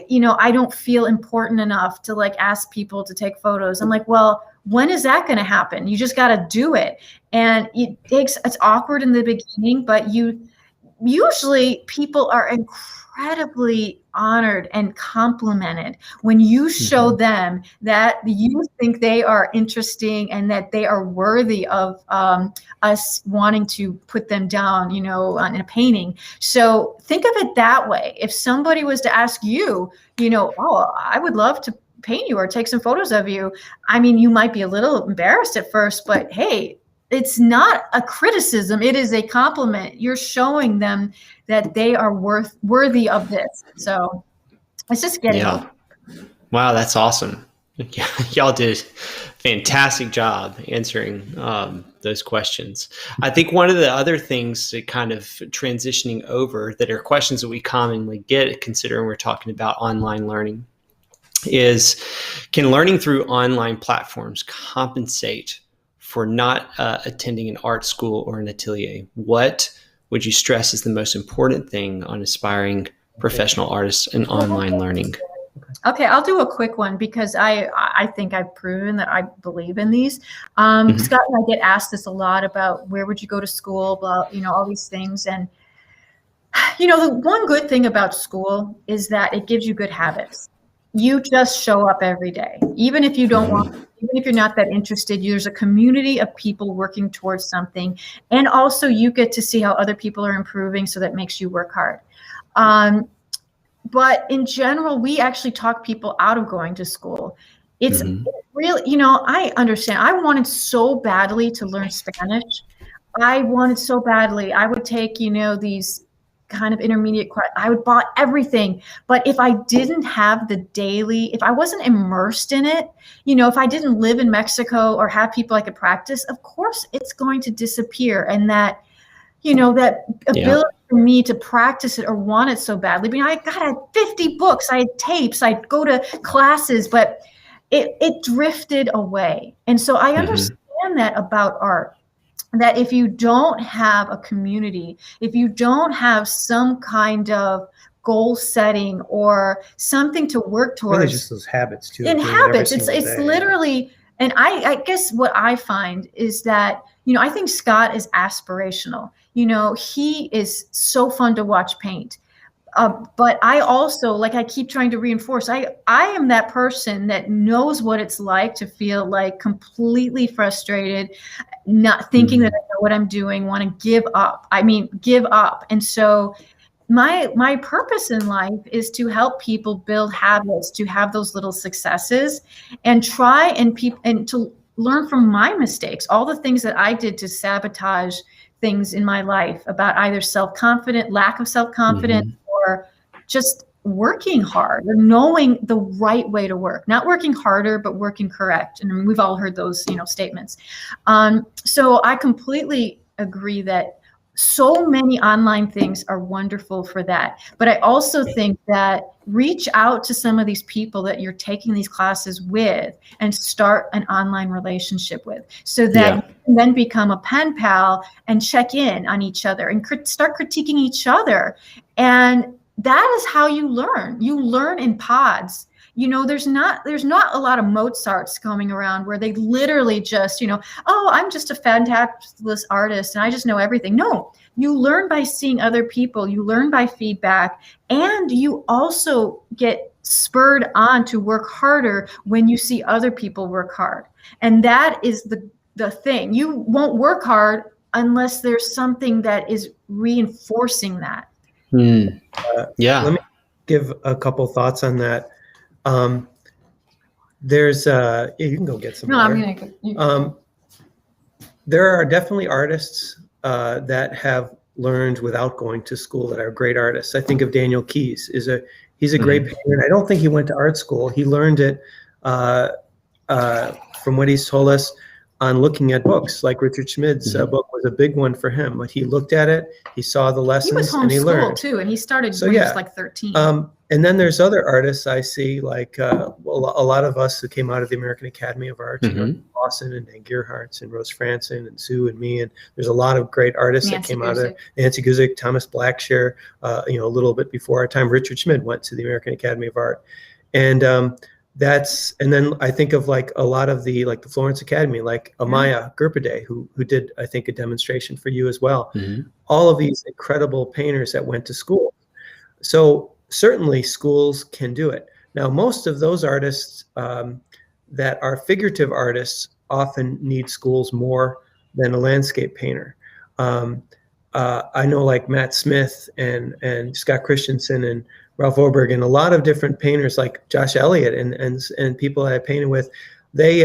you know, I don't feel important enough to like ask people to take photos. I'm like, well, when is that going to happen? You just got to do it. And it's awkward in the beginning, but usually people are incredibly honored and complimented when you show them that you think they are interesting and that they are worthy of us wanting to put them down, you know, in a painting. So think of it that way. If somebody was to ask you, you know, oh, I would love to paint you or take some photos of you. I mean, you might be a little embarrassed at first, but hey, it's not a criticism. It is a compliment. You're showing them that they are worthy of this. So it's just getting over. Wow, that's awesome. Y'all did a fantastic job answering those questions. I think one of the other things that kind of transitioning over that are questions that we commonly get considering we're talking about online learning is, can learning through online platforms compensate for not attending an art school or an atelier? What would you stress is the most important thing on aspiring professional artists in online learning? Okay, I'll do a quick one because I think I've proven that I believe in these. Scott and I get asked this a lot about where would you go to school, about, all these things. And, the one good thing about school is that it gives you good habits. You just show up every day, even if you don't want, even if you're not that interested. There's a community of people working towards something. And also you get to see how other people are improving. So that makes you work hard. But in general, we actually talk people out of going to school. It's really, I understand. I wanted so badly to learn Spanish. I wanted so badly. I would take, these kind of intermediate, I would buy everything. But if I didn't have the daily, if I wasn't immersed in it, if I didn't live in Mexico or have people I could practice, of course it's going to disappear. And that, that ability for me to practice it or want it so badly. I mean, I had 50 books, I had tapes, I'd go to classes, but it drifted away. And so I understand that about art, that if you don't have a community, if you don't have some kind of goal setting or something to work towards. Really just those habits too. And habits, it's literally, and I guess what I find is that, I think Scott is aspirational. He is so fun to watch paint. But I also, I keep trying to reinforce, I am that person that knows what it's like to feel like completely frustrated, not thinking that I know what I'm doing, want to give up. Give up. And so my purpose in life is to help people build habits, to have those little successes and try and to learn from my mistakes, all the things that I did to sabotage things in my life about either lack of self-confidence, or just working hard or knowing the right way to work, not working harder, but working correct. And we've all heard those, statements. So I completely agree that so many online things are wonderful for that. But I also think that reach out to some of these people that you're taking these classes with and start an online relationship with, so that you can then become a pen pal and check in on each other and start critiquing each other. And that is how you learn. You learn in pods. There's not a lot of Mozarts coming around where they literally just, oh, I'm just a fantabulous artist and I just know everything. No, you learn by seeing other people. You learn by feedback, and you also get spurred on to work harder when you see other people work hard. And that is the thing. You won't work hard unless there's something that is reinforcing that. Let me give a couple thoughts on that. There's you can go get some. No, water. I'm gonna. There are definitely artists that have learned without going to school that are great artists. I think of Daniel Keyes. He's a great painter, and I don't think he went to art school. He learned it from what he's told us on looking at books. Like Richard Schmid's book was a big one for him, but he looked at it, he saw the lessons, and he learned. He was homeschooled too, and he started when he was like 13. And then there's other artists I see, like a lot of us who came out of the American Academy of Arts, Lawson and Dan Gerhardt and Rose Franson and Sue and me, and there's a lot of great artists that came out of there. Nancy Guzik, Thomas Blackshear, a little bit before our time. Richard Schmid went to the American Academy of Art, and and then I think of like a lot of the Florence Academy, like Amaya Gurpade, who did, I think, a demonstration for you as well. All of these incredible painters that went to school. So certainly schools can do it. Now, most of those artists that are figurative artists often need schools more than a landscape painter. I know like Matt Smith and Scott Christensen and Ralph Oberg, and a lot of different painters like Josh Elliott and people I painted with, they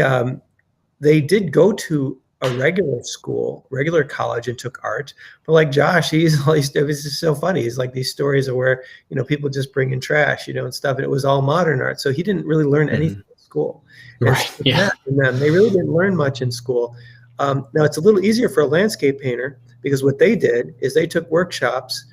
did go to a regular school, regular college, and took art. But like Josh, it was just so funny. He's like these stories of where, people just bring in trash, and stuff. And it was all modern art. So he didn't really learn anything in school. Right. Yeah. And them, they really didn't learn much in school. Now it's a little easier for a landscape painter because what they did is they took workshops,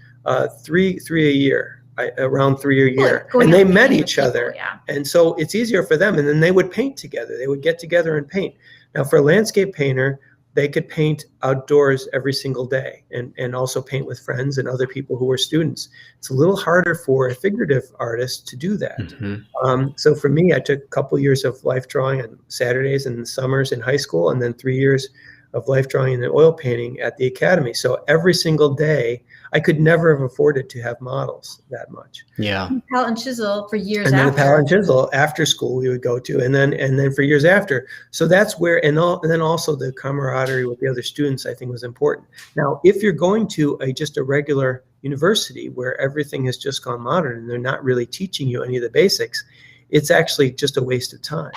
three a year. Around 3 a year, and they met each other, and so it's easier for them. And then they would paint together. They would get together and paint. Now, for a landscape painter, they could paint outdoors every single day, and also paint with friends and other people who were students. It's a little harder for a figurative artist to do that. So for me, I took a couple years of life drawing on Saturdays and summers in high school, and then 3 years of life drawing and oil painting at the academy. So every single day, I could never have afforded to have models that much. Yeah. Palette and chisel for years and after. And then the palette and chisel after school we would go to, and then for years after. So that's where, and then also the camaraderie with the other students, I think, was important. Now, if you're going to just a regular university where everything has just gone modern and they're not really teaching you any of the basics, it's actually just a waste of time.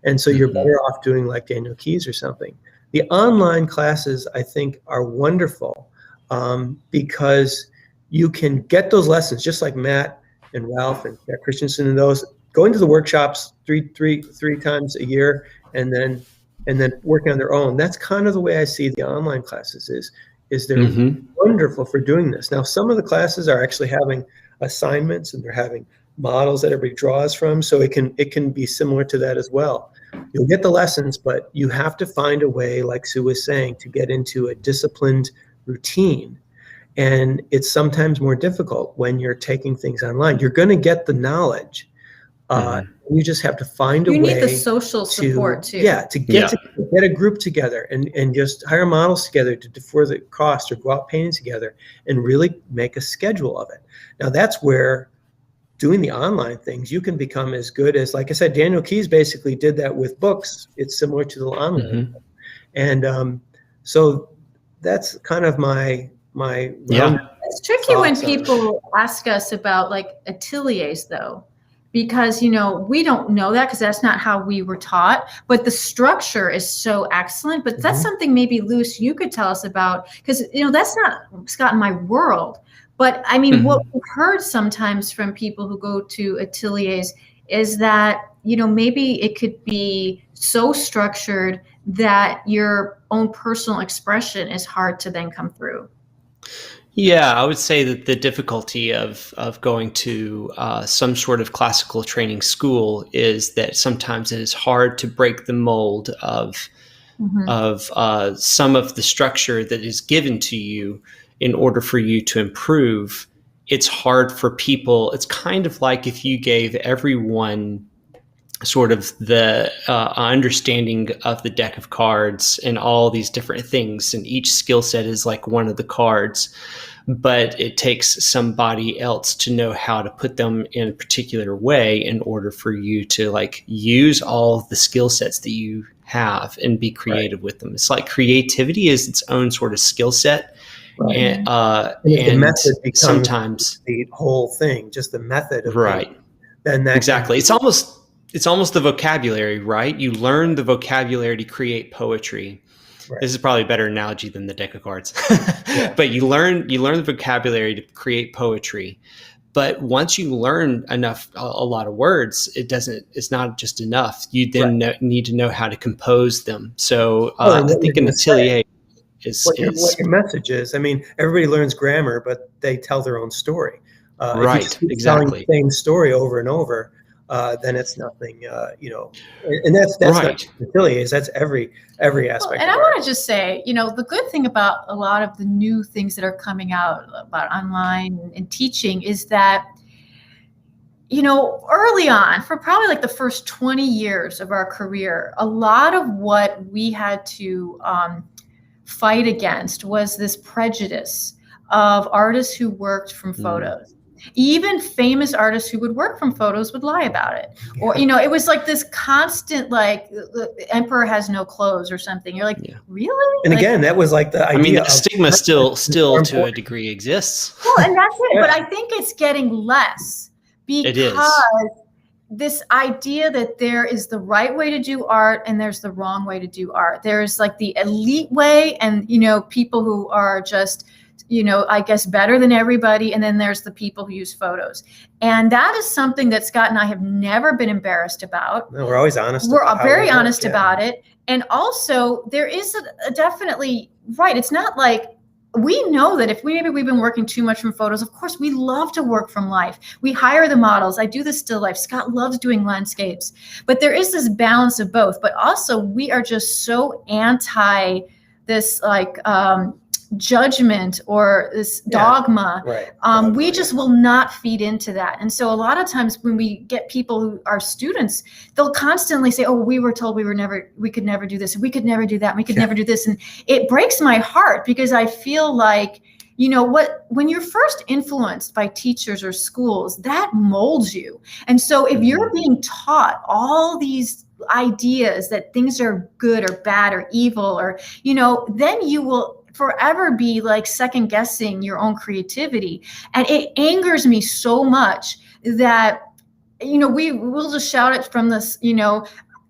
And so you're better off doing like Daniel Keyes or something. The online classes, I think, are wonderful. Because you can get those lessons just like Matt and Ralph and Jack Christensen and those, going to the workshops three times a year and then working on their own. That's kind of the way I see the online classes is they're wonderful for doing this. Now, some of the classes are actually having assignments and they're having models that everybody draws from. So it can be similar to that as well. You'll get the lessons, but you have to find a way, like Sue was saying, to get into a disciplined routine. And it's sometimes more difficult when you're taking things online. You're going to get the knowledge. You just have to find a way. You need the social support too. Yeah, to get a group together and just hire models together to defer the cost or go out painting together and really make a schedule of it. Now that's where doing the online things, you can become as good as, like I said, Daniel Keyes basically did that with books. It's similar to the online. And so that's kind of my It's tricky when people ask us about like ateliers though, because we don't know that because that's not how we were taught, but the structure is so excellent. But that's something maybe Luce you could tell us about, because that's not, Scott, in my world. But I mean, what we've heard sometimes from people who go to ateliers is that maybe it could be so structured that your own personal expression is hard to then come through. Yeah, I would say that the difficulty of going to some sort of classical training school is that sometimes it is hard to break the mold of some of the structure that is given to you in order for you to improve. It's hard for people. It's kind of like if you gave everyone sort of the understanding of the deck of cards and all these different things, and each skill set is like one of the cards, but it takes somebody else to know how to put them in a particular way in order for you to like use all the skill sets that you have and be creative with them. It's like creativity is its own sort of skill set. And the method becomes sometimes the whole thing, just the method of then that exactly. It's almost the vocabulary, right? You learn the vocabulary to create poetry. Right. This is probably a better analogy than the deck of cards. But you learn the vocabulary to create poetry. But once you learn a lot of words, it's not just enough. You then need to know how to compose them. So I think an atelier what your message is. I mean, everybody learns grammar, but they tell their own story. Right, if you keep exactly. telling the same story over and over, then it's nothing, and that's not ateliers. That's every aspect. And I want to just say, the good thing about a lot of the new things that are coming out about online and teaching is that, early on, for probably like the first 20 years of our career, a lot of what we had to fight against was this prejudice of artists who worked from photos. Even famous artists who would work from photos would lie about it. Or, it was like this constant, like, the emperor has no clothes or something. You're like, really? And again, that was like the idea. I mean, the stigma still to a degree exists. Well, and that's it. But I think it's getting less because this idea that there is the right way to do art and there's the wrong way to do art. There's like the elite way and, people who are just, I guess better than everybody. And then there's the people who use photos. And that is something that Scott and I have never been embarrassed about. No, we're always honest. We're very honest about it. And also there is a definitely, right. It's not like, we know that if we've been working too much from photos, of course, we love to work from life. We hire the models. I do the still life. Scott loves doing landscapes. But there is this balance of both. But also, we are just so anti this judgment or this dogma. Right. We just will not feed into that. And so a lot of times when we get people who are students, they'll constantly say, oh, we were told we could never do this. We could never do that. We could never do this. And it breaks my heart because I feel like, when you're first influenced by teachers or schools, that molds you. And so if you're being taught all these ideas that things are good or bad or evil or, then you will forever be like second guessing your own creativity. And it angers me so much that, we'll just shout it from this,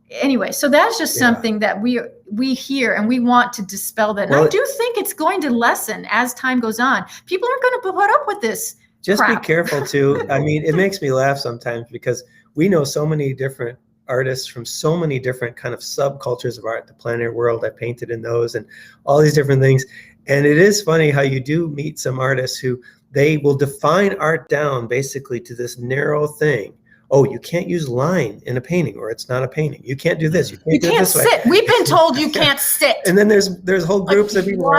anyway. So that's just something that we hear and we want to dispel that. And I do think it's going to lessen as time goes on. People aren't going to put up with this. Just crap. Be careful too. I mean, it makes me laugh sometimes because we know so many different artists from so many different kind of subcultures of art, the plein air world. I painted in those and all these different things. And it is funny how you do meet some artists who they will define art down basically to this narrow thing. Oh, you can't use line in a painting or it's not a painting. You can't do this. You can't do it this sit. way. We've been told you can't sit. And then there's whole groups of people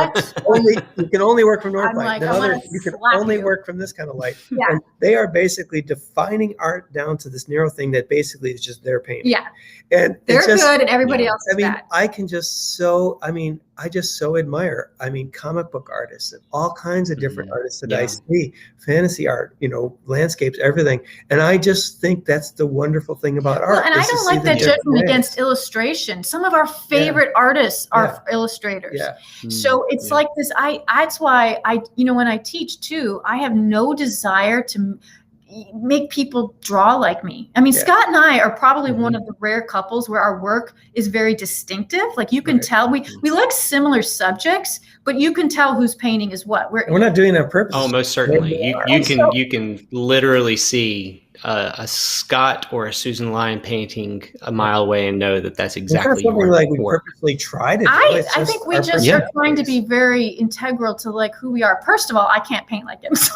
you can only work from north light. Like, you can only work from this kind of light. Yeah. And they are basically defining art down to this narrow thing that basically is just their painting. Yeah. And they're good and everybody else is bad. I just so admire, comic book artists and all kinds of different artists that I see, fantasy art, landscapes, everything. And I just think that's the wonderful thing about art. And I don't like that judgment against illustration. Some of our favorite artists are illustrators. Yeah. So it's like this, that's why when I teach too, I have no desire to make people draw like me. Scott and I are probably one of the rare couples where our work is very distinctive. Like you can tell we like similar subjects, but you can tell whose painting is what. We're not doing that on purpose. Oh, most certainly. You can literally see a Scott or a Susan Lyon painting a mile away and know that that's exactly something like we purposely try to do. I think we just are trying to be very integral to like who we are. First of all, I can't paint like him, so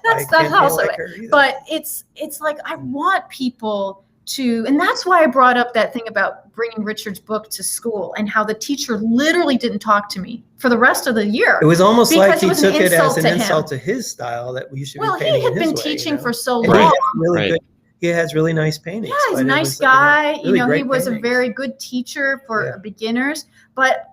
that's also it. But it's like I want people to, and that's why I brought up that thing about bringing Richard's book to school and how the teacher literally didn't talk to me for the rest of the year. It was almost like he took it as an insult to his style that we should be painting his way. Well, he had been teaching for so long. He has really nice paintings. Yeah, he's a nice guy. He was a very good teacher for beginners. But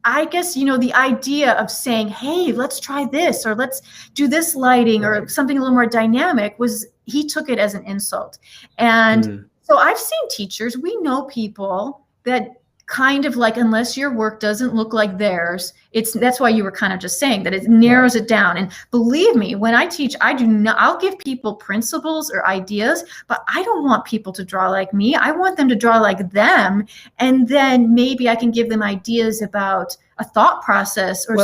I guess, the idea of saying, hey, let's try this or let's do this lighting or something a little more dynamic he took it as an insult. And so I've seen teachers, we know people that kind of like, unless your work doesn't look like theirs, that's why you were kind of just saying that it narrows it down. And believe me, when I teach, I'll give people principles or ideas, but I don't want people to draw like me. I want them to draw like them. And then maybe I can give them ideas about a thought process or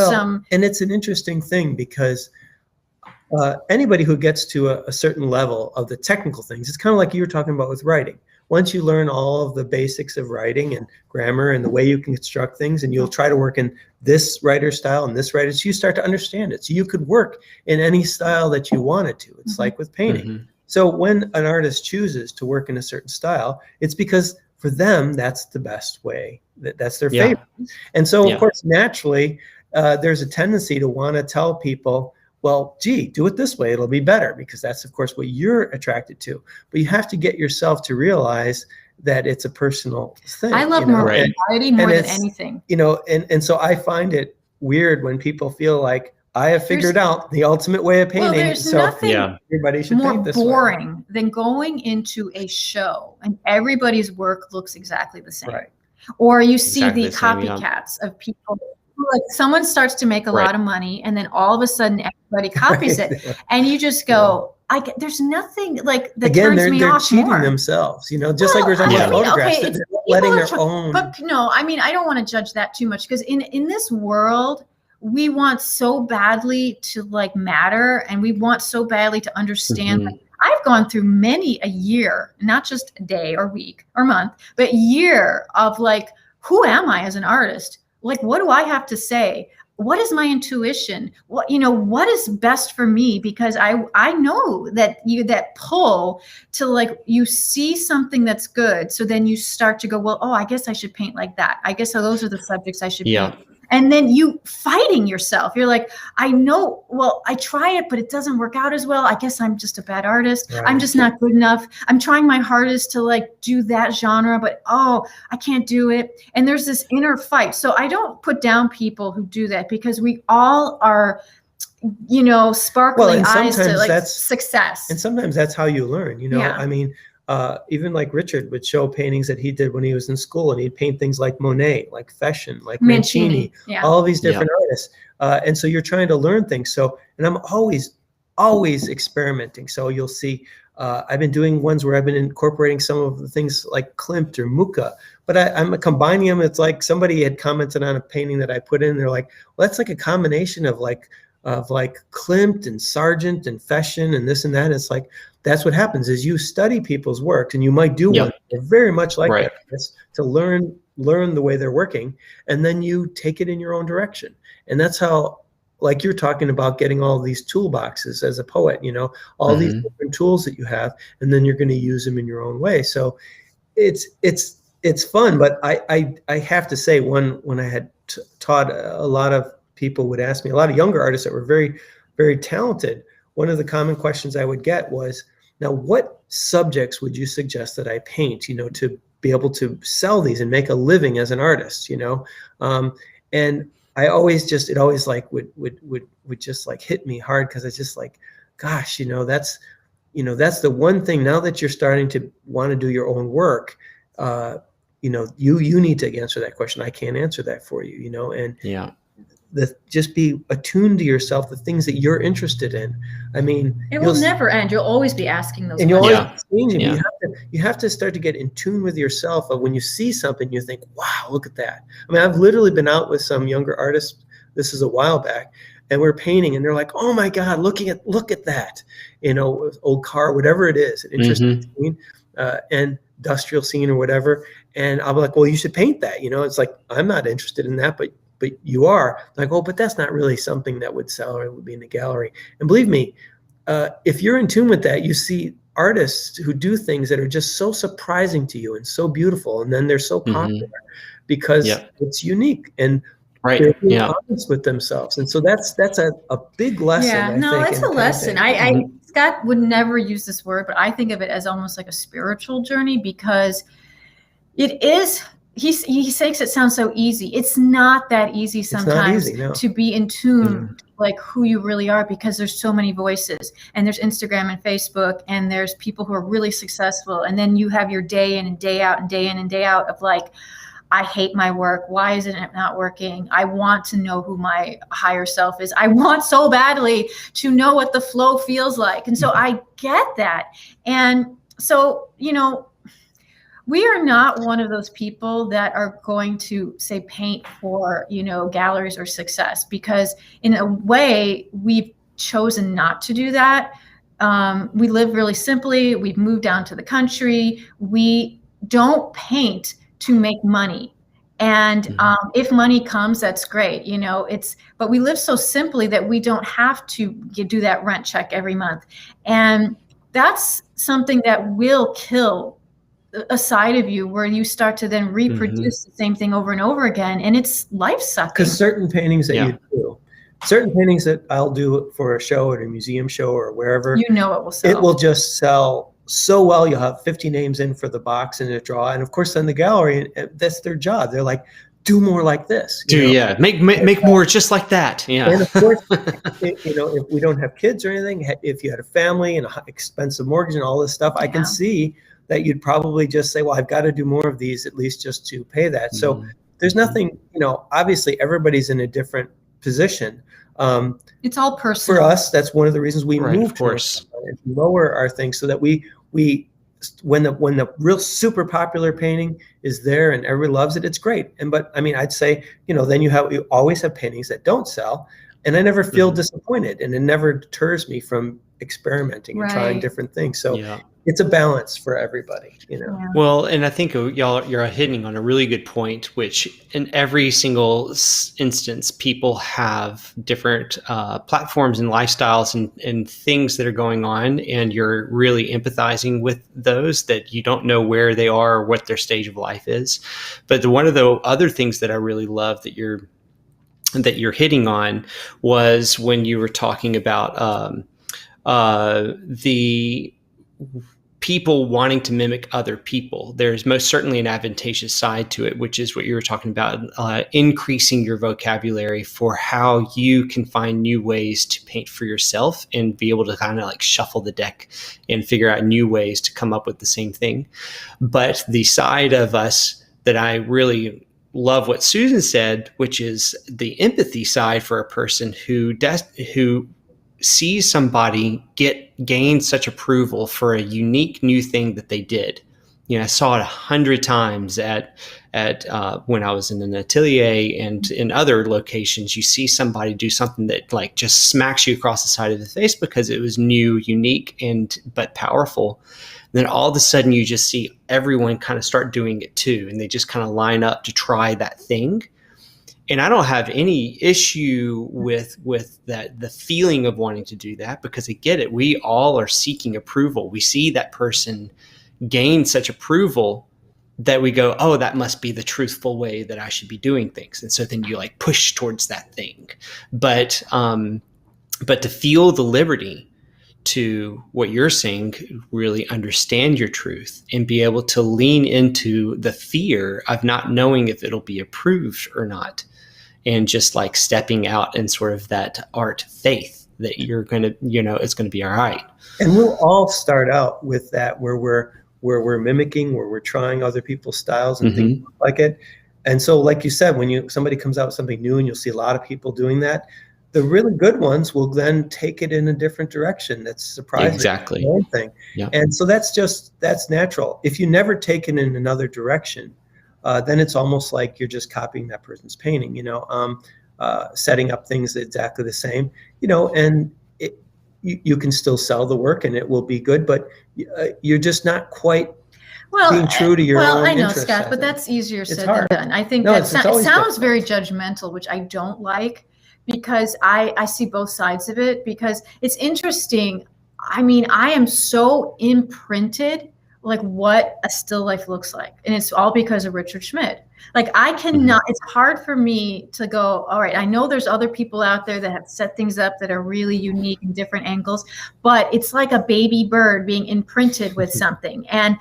and it's an interesting thing because anybody who gets to a certain level of the technical things, it's kind of like you were talking about with writing. Once you learn all of the basics of writing and grammar and the way you can construct things, and you'll try to work in this writer style and this writer, so you start to understand it. So you could work in any style that you wanted to. It's like with painting. So when an artist chooses to work in a certain style, it's because for them, that's the best way. That's their favorite. And so, of course, naturally, there's a tendency to want to tell people, well, gee, do it this way. It'll be better because that's, of course, what you're attracted to. But you have to get yourself to realize that it's a personal thing. I love variety more than anything. And so I find it weird when people feel like I have figured out the ultimate way of painting. There's nothing everybody should more paint this boring than going into a show and everybody's work looks exactly the same. Right. Or you see the copycats of people like someone starts to make a lot of money, and then all of a sudden everybody copies it, and you just go, there's nothing like that turns me off. They're cheating more. themselves, just like we're talking about photographs. Okay, they're letting their own. But no, I mean, I don't want to judge that too much, because in this world, we want so badly to like matter, and we want so badly to understand. Like, I've gone through many a year, not just a day or week or month, but year of like, who am I as an artist? Like, what do I have to say? What is my intuition? What is best for me? Because I know that that pull to like, you see something that's good. So then you start to go, well, I guess I should paint like that. I guess those are the subjects I should paint. And then you fighting yourself. You're like, I know, well, I try it, but it doesn't work out as well. I guess I'm just a bad artist. Right. I'm just not good enough. I'm trying my hardest to like do that genre, but I can't do it. And there's this inner fight. So I don't put down people who do that, because we all are, sparkling eyes to like success. And sometimes that's how you learn, I mean, even like Richard would show paintings that he did when he was in school, and he'd paint things like Monet, like Feshin, like Mancini, all these different artists. And so you're trying to learn things. So, and I'm always experimenting. So you'll see, I've been doing ones where I've been incorporating some of the things like Klimt or Mucha, but I'm combining them. It's like somebody had commented on a painting that I put in. They're like, well, that's like a combination of like Klimt and Sargent and Feshin and this and that. It's like, that's what happens is you study people's work, and you might do one very much like that to learn the way they're working, and then you take it in your own direction. And that's how, like you're talking about getting all these toolboxes as a poet, all these different tools that you have, and then you're going to use them in your own way. So it's fun. But I have to say, when I had taught, a lot of people would ask me, a lot of younger artists that were very, very talented, one of the common questions I would get was, now, what subjects would you suggest that I paint, to be able to sell these and make a living as an artist, and I always it always like would just like hit me hard, because it's just like, gosh, that's the one thing, now that you're starting to want to do your own work, you need to answer that question. I can't answer that for you, and just be attuned to yourself, the things that you're interested in. I mean, it will never end. You'll always be asking those and questions. You'll always be changing. You have to start to get in tune with yourself. Of when you see something, you think, wow, look at that. I mean, I've literally been out with some younger artists, this is a while back, and we're painting, and they're like, oh my God, look at that, old car, whatever it is, an interesting scene, and industrial scene or whatever. And I'll be like, well, you should paint that. It's like, I'm not interested in that, but you are. Like, oh, but that's not really something that would sell, or it would be in the gallery. And believe me, if you're in tune with that, you see artists who do things that are just so surprising to you and so beautiful, and then they're so popular because it's unique, and they're being honest with themselves. And so that's a big lesson. Yeah, no, that's a lesson. Scott would never use this word, but I think of it as almost like a spiritual journey, because it is. He makes it sound so easy. It's not that easy sometimes to be in tune, like who you really are, because there's so many voices, and there's Instagram and Facebook, and there's people who are really successful. And then you have your day in and day out and day in and day out of like, I hate my work. Why isn't it not working? I want to know who my higher self is. I want so badly to know what the flow feels like. And so I get that. And so, we are not one of those people that are going to say paint for, galleries or success, because in a way we've chosen not to do that. We live really simply. We've moved down to the country. We don't paint to make money. And if money comes, that's great. But we live so simply that we don't have to do that rent check every month. And that's something that will kill a side of you, where you start to then reproduce the same thing over and over again, and it's life sucking. Because certain paintings that you do, certain paintings that I'll do for a show at a museum show or wherever, it will sell. It will just sell so well. You'll have 50 names in for the box and a draw, and of course, then the gallery, that's their job. They're like, do more like this. Make more just like that. Yeah. And of course, if we don't have kids or anything, if you had a family and an expensive mortgage and all this stuff, I can see that you'd probably just say, well, I've got to do more of these, at least just to pay that. So there's nothing, obviously everybody's in a different position. It's all personal. For us, that's one of the reasons we moved of course. to lower our things so that we when the real super popular painting is there and everybody loves it, it's great. But I mean, I'd say, then you always have paintings that don't sell, and I never feel disappointed, and it never deters me from experimenting and trying different things. So it's a balance for everybody, Well, and I think you're hitting on a really good point, which in every single instance, people have different platforms and lifestyles and things that are going on, and you're really empathizing with those that you don't know where they are or what their stage of life is. But one of the other things that I really love that you're hitting on was when you were talking about the people wanting to mimic other people. There's most certainly an advantageous side to it, which is what you were talking about, increasing your vocabulary for how you can find new ways to paint for yourself and be able to kind of like shuffle the deck and figure out new ways to come up with the same thing. But the side of us that I really love what Susan said, which is the empathy side for a person who sees somebody gain such approval for a unique new thing that they did. I saw it 100 times at when I was in an atelier and in other locations. You see somebody do something that like just smacks you across the side of the face because it was new, unique, but powerful. And then all of a sudden you just see everyone kind of start doing it too, and they just kind of line up to try that thing. And I don't have any issue with that, the feeling of wanting to do that, because I get it. We all are seeking approval. We see that person gain such approval that we go, oh, that must be the truthful way that I should be doing things. And so then you like push towards that thing. But to feel the liberty to what you're saying, really understand your truth and be able to lean into the fear of not knowing if it'll be approved or not. And just like stepping out in sort of that art faith that you're going to, it's going to be all right. And we'll all start out with that where we're mimicking, where we're trying other people's styles and things like it. And so, like you said, when somebody comes out with something new and you'll see a lot of people doing that, the really good ones will then take it in a different direction. That's surprising. Exactly. Thing. Yeah. And so that's natural. If you never take it in another direction, then it's almost like you're just copying that person's painting, setting up things exactly the same, and you can still sell the work and it will be good, but you're just not quite being true to your own I know, interests, Scott, but that's easier said than hard. done. I think it sounds very judgmental, which I don't like, because I see both sides of it, because it's interesting. I mean, I am so imprinted like what a still life looks like. And it's all because of Richard Schmidt. Like I cannot, it's hard for me to go, all right, I know there's other people out there that have set things up that are really unique in different angles, but it's like a baby bird being imprinted with something. And,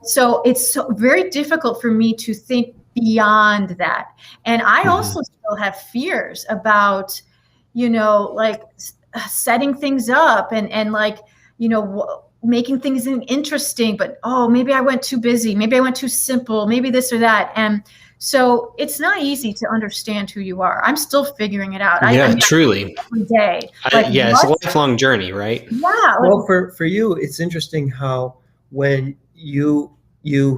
so it's so very difficult for me to think beyond that. And I also still have fears about, like setting things up and like, making things interesting, but maybe I went too busy, maybe I went too simple, maybe this or that. And so it's not easy to understand who you are. I'm still figuring it out. Truly. Every day. It's a lifelong journey, right? Yeah. Well, for you, it's interesting how when you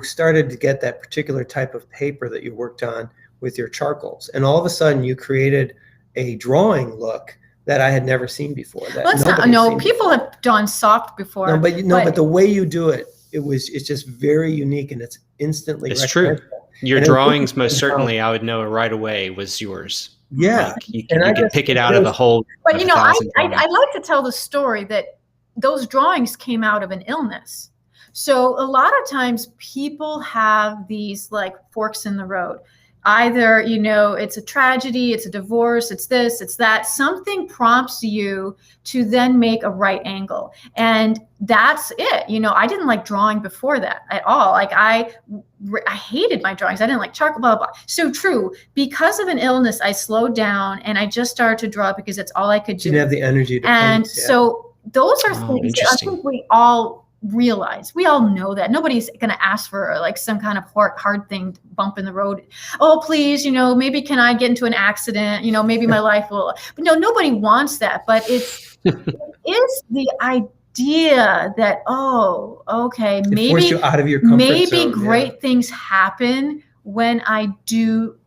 started to get that particular type of paper that you worked on with your charcoals, and all of a sudden you created a drawing look that I had never seen before. People have done soft before. But the way you do it, it's just very unique, and it's instantly. It's true. Your drawings, most certainly, I would know right away was yours. Yeah, like you can pick it out of the whole. But I'd like to tell the story that those drawings came out of an illness. So a lot of times people have these like forks in the road. Either, it's a tragedy, it's a divorce, it's this, it's that. Something prompts you to then make a right angle. And that's it. I didn't like drawing before that at all. Like I hated my drawings. I didn't like charcoal, blah, blah, blah. So true. Because of an illness, I slowed down and I just started to draw because that's all I could do. You didn't have the energy to paint. Yeah. So those are things that I think we all realize. We all know that nobody's going to ask for like some kind of hard thing, bump in the road. Oh, please, maybe can I get into an accident? Maybe my life will. But no, nobody wants that. But it is the idea that, oh, okay, maybe force you out of your comfort zone, great things happen when I do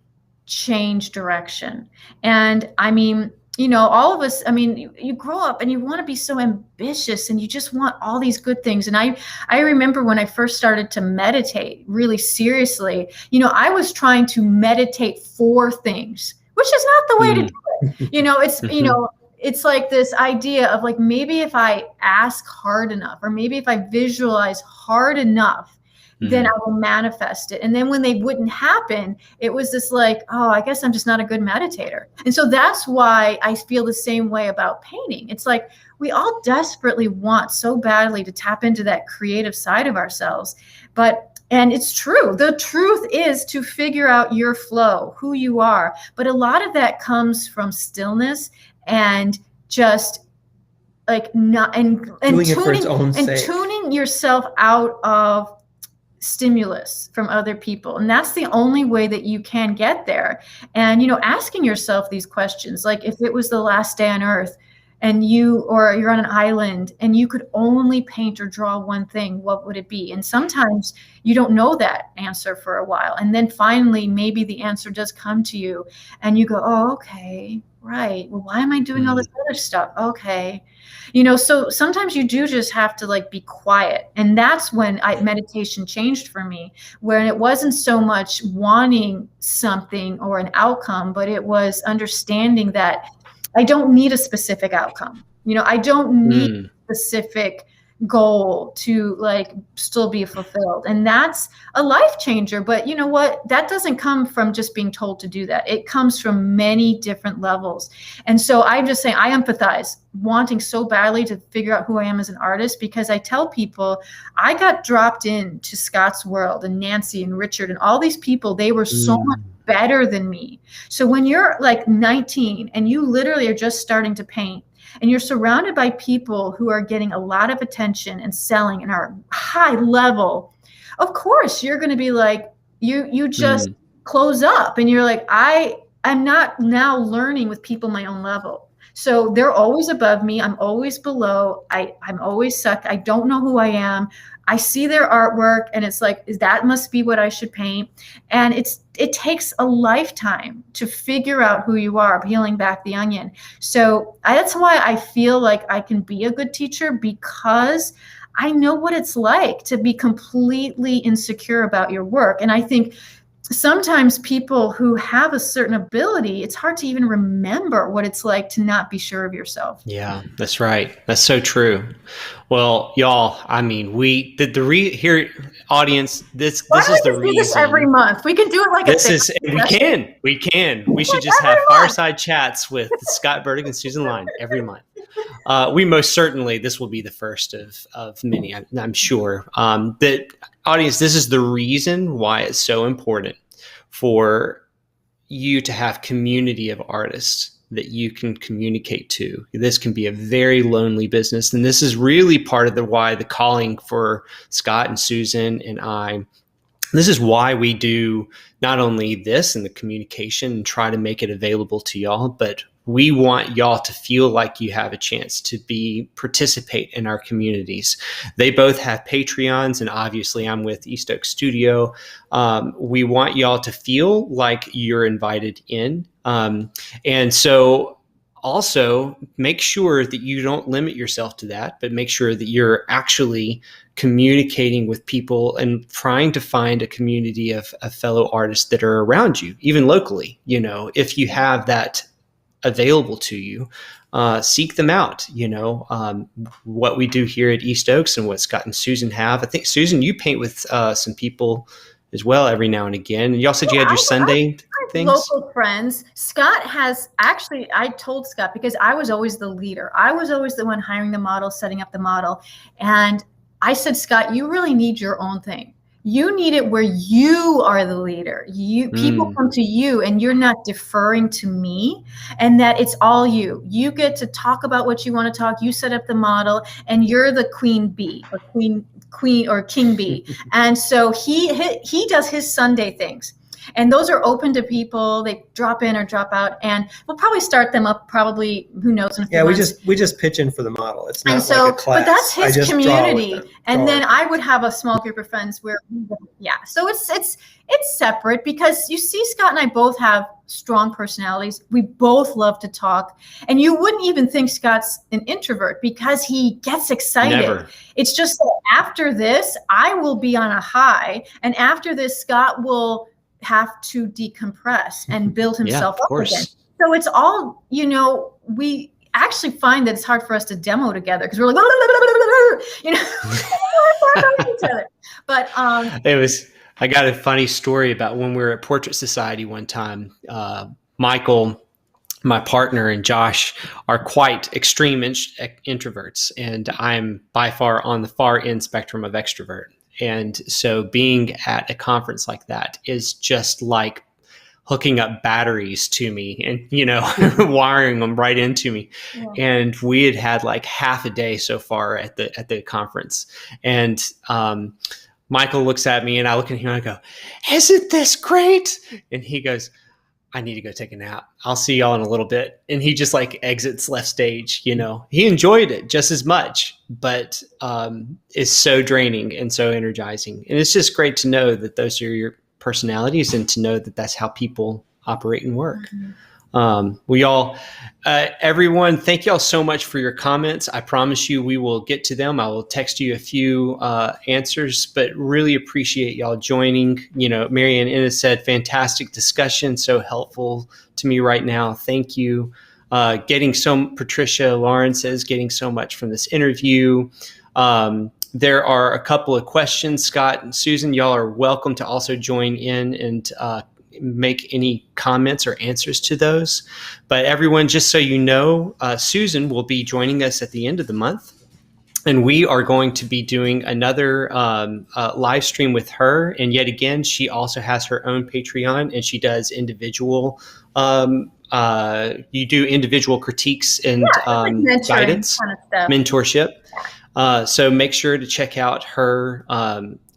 change direction. And I mean, all of us, I mean, you grow up and you want to be so ambitious and you just want all these good things. And I remember when I first started to meditate really seriously, I was trying to meditate for things, which is not the way to do it. It's, it's like this idea of like, maybe if I ask hard enough, or maybe if I visualize hard enough, then I will manifest it. And then when they wouldn't happen, it was this like, oh, I guess I'm just not a good meditator. And so that's why I feel the same way about painting. It's like we all desperately want so badly to tap into that creative side of ourselves. And it's true. The truth is to figure out your flow, who you are. But a lot of that comes from stillness and just like not and tuning yourself out of stimulus from other people. And that's the only way that you can get there. And, asking yourself these questions, like if it was the last day on earth and you're on an island and you could only paint or draw one thing, what would it be? And sometimes you don't know that answer for a while. And then finally, maybe the answer does come to you and you go, oh, okay, right. Well, why am I doing all this other stuff? Okay. So sometimes you do just have to like be quiet. And that's when meditation changed for me, where it wasn't so much wanting something or an outcome, but it was understanding that I don't need a specific outcome. I don't need a specific goal to like still be fulfilled. And that's a life changer. But you know what? That doesn't come from just being told to do that. It comes from many different levels. And so I'm just saying, I empathize, wanting so badly to figure out who I am as an artist, because I tell people I got dropped into Scott's world and Nancy and Richard and all these people. They were so much better than me. So when you're like 19 and you literally are just starting to paint, and you're surrounded by people who are getting a lot of attention and selling and are high level, of course, you're going to be like, you just close up and you're like, I'm not now learning with people my own level. So they're always above me. I'm always below. I'm always sucked. I don't know who I am. I see their artwork and it's like, that must be what I should paint. And it takes a lifetime to figure out who you are, peeling back the onion. So that's why I feel like I can be a good teacher, because I know what it's like to be completely insecure about your work. And I think sometimes people who have a certain ability, it's hard to even remember what it's like to not be sure of yourself. Yeah, that's right. That's so true. Well, y'all, I mean, here, audience, this is the reason. This every month. We can do it like we can. We should just have fireside chats with Scott Burdick and Susan Lyon every month. We most certainly, this will be the first of many, I'm sure. That audience, this is the reason why it's so important for you to have community of artists that you can communicate to. This can be a very lonely business. And this is really part of why the calling for Scott and Susan and I, this is why we do not only this and the communication and try to make it available to y'all, but we want y'all to feel like you have a chance to participate in our communities. They both have Patreons, and obviously I'm with East Oak Studio. We want y'all to feel like you're invited in. And so also make sure that you don't limit yourself to that, but make sure that you're actually communicating with people and trying to find a community of fellow artists that are around you, even locally. If you have that available to you, seek them out. What we do here at East Oaks and what Scott and Susan have. I think, Susan, you paint with some people as well every now and again. And you also said you had your Sunday things. Local friends. Scott has actually, I told Scott, because I was always the leader. I was always the one hiring the model, setting up the model. And I said, Scott, you really need your own thing. You need it where you are the leader. People come to you and you're not deferring to me, and that it's all you. You get to talk about what you want to talk. You set up the model and you're the queen bee or queen or king bee. And so he does his Sunday things. And those are open to people. They drop in or drop out, and we'll probably start them up. Probably, who knows? In a few months. we just pitch in for the model. It's not so, like a class. But that's his community. And then I would have a small group of friends where, So it's separate, because you see, Scott and I both have strong personalities. We both love to talk, and you wouldn't even think Scott's an introvert because he gets excited. Never. It's just that after this, I will be on a high, and after this, Scott will have to decompress and build himself up again. So it's all, we actually find that it's hard for us to demo together because we're like, each other. But I got a funny story about when we were at Portrait Society one time. Michael, my partner, and Josh are quite extreme introverts, and I'm by far on the far end spectrum of extrovert. And so being at a conference like that is just like hooking up batteries to me and, wiring them right into me. Yeah. And we had like half a day so far at the conference. And Michael looks at me and I look at him and I go, "Isn't this great?" And he goes, "I need to go take a nap. I'll see y'all in a little bit." And he just like exits left stage. He enjoyed it just as much, but it's so draining and so energizing. And it's just great to know that those are your personalities and to know that that's how people operate and work. Mm-hmm. Everyone, thank y'all so much for your comments. I promise you we will get to them. I will text you a few answers, but really appreciate y'all joining. Marianne Ennis said, fantastic discussion, so helpful to me right now. Thank you. Patricia Lawrence says, getting so much from this interview. There are a couple of questions. Scott and Susan, y'all are welcome to also join in and make any comments or answers to those. But everyone, just so you know, Susan will be joining us at the end of the month, and we are going to be doing another live stream with her. And yet again, she also has her own Patreon, and she does individual you do individual critiques and like guidance, kind of mentorship. So make sure to check out her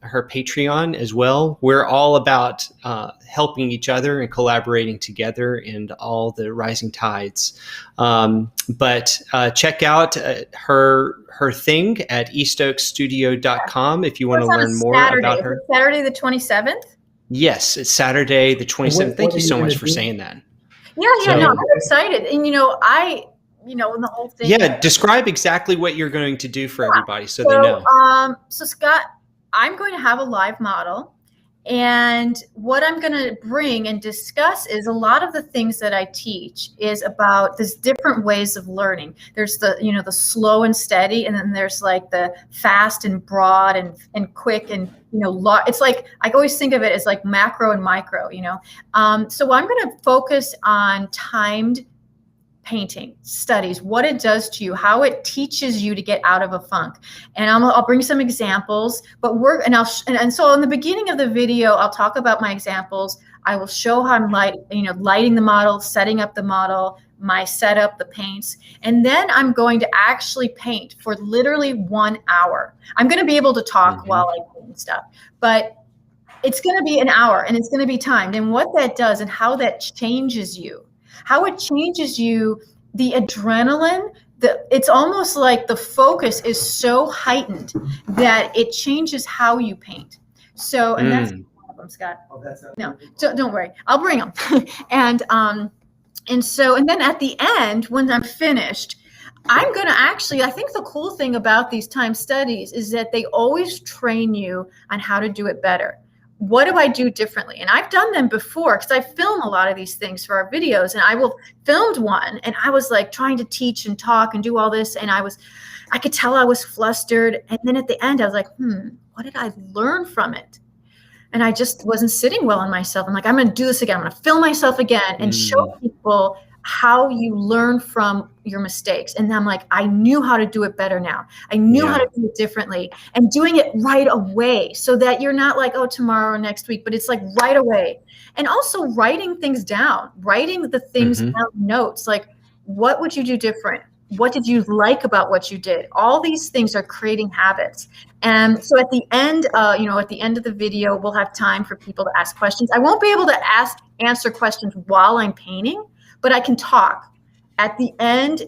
Patreon as well. We're all about helping each other and collaborating together and all the rising tides. But check out her thing at eastoakstudio.com if you want to learn more about her. Saturday the 27th? Yes, it's Saturday the 27th. Thank you so much for saying that. I'm excited. And, the whole thing. Yeah, describe exactly what you're going to do for everybody so they know. So Scott, I'm going to have a live model, and what I'm going to bring and discuss is a lot of the things that I teach is about these different ways of learning. There's the slow and steady, and then there's like the fast and broad and quick and it's like I always think of it as like macro and micro. So I'm going to focus on timed painting studies, what it does to you, how it teaches you to get out of a funk. And I'll bring some examples, but so in the beginning of the video, I'll talk about my examples. I will show how I'm lighting the model, setting up the model, my setup, the paints, and then I'm going to actually paint for literally 1 hour. I'm going to be able to talk while I paint stuff, but it's going to be an hour and it's going to be timed. And what that does and how that changes you, the adrenaline, it's almost like the focus is so heightened that it changes how you paint. So, and that's one of them, Scott. Oh, no, don't worry. I'll bring them. And then at the end, when I'm finished, I'm going to I think the cool thing about these time studies is that they always train you on how to do it better. What do I do differently? And I've done them before because I film a lot of these things for our videos, and I filmed one and I was like trying to teach and talk and do all this. And I could tell I was flustered. And then at the end I was like, what did I learn from it? And I just wasn't sitting well in myself. I'm like, I'm going to do this again. I'm going to film myself again and show people how you learn from your mistakes. And I'm like, I knew how to do it better now. I knew how to do it differently, and doing it right away, so that you're not like, oh, tomorrow or next week, but it's like right away. And also writing things down, writing the things down, notes, like, what would you do different? What did you like about what you did? All these things are creating habits. And so at the end, at the end of the video, we'll have time for people to ask questions. I won't be able to answer questions while I'm painting, but I can talk. At the end,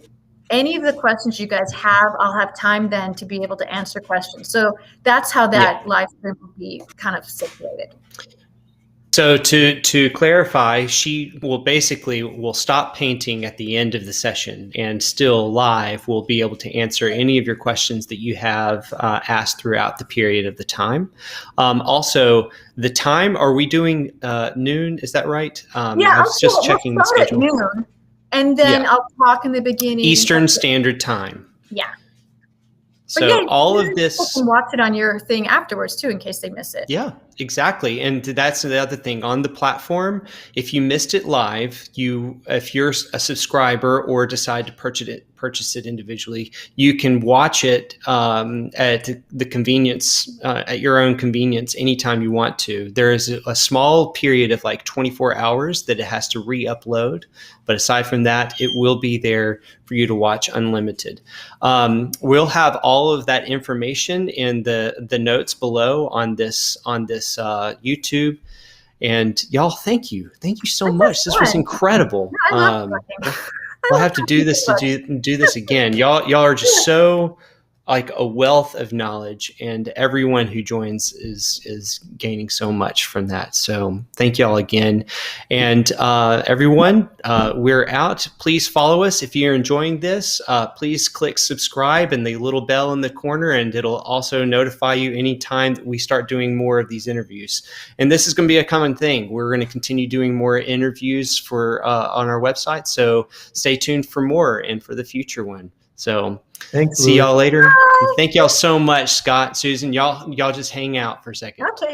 any of the questions you guys have, I'll have time then to be able to answer questions. So that's how that live stream will be kind of situated. So to clarify, she will stop painting at the end of the session, and still live will be able to answer any of your questions that you have asked throughout the period of the time. Also, the time, are we doing noon? Is that right? I was just checking the schedule. At noon, and then I'll talk in the beginning. Eastern Standard Time. Yeah. So all of this, people can watch it on your thing afterwards too, in case they miss it. Yeah, exactly. And that's the other thing on the platform. If you missed it live, if you're a subscriber or decide to purchase it individually, you can watch it at the convenience, at your own convenience, anytime you want to. There is a small period of like 24 hours that it has to re-upload. But aside from that, it will be there for you to watch unlimited. We'll have all of that information in the notes below on this YouTube. And y'all, thank you so much. This was incredible. We'll have to do this do this again. Y'all are just so like a wealth of knowledge, and everyone who joins is gaining so much from that. So thank y'all again. And everyone, we're out. Please follow us. If you're enjoying this, please click subscribe and the little bell in the corner, and it'll also notify you anytime that we start doing more of these interviews. And this is going to be a common thing. We're going to continue doing more interviews on our website. So stay tuned for more and for the future one. So thanks. See y'all later. Thank y'all so much, Scott, Susan. Y'all just hang out for a second. Okay.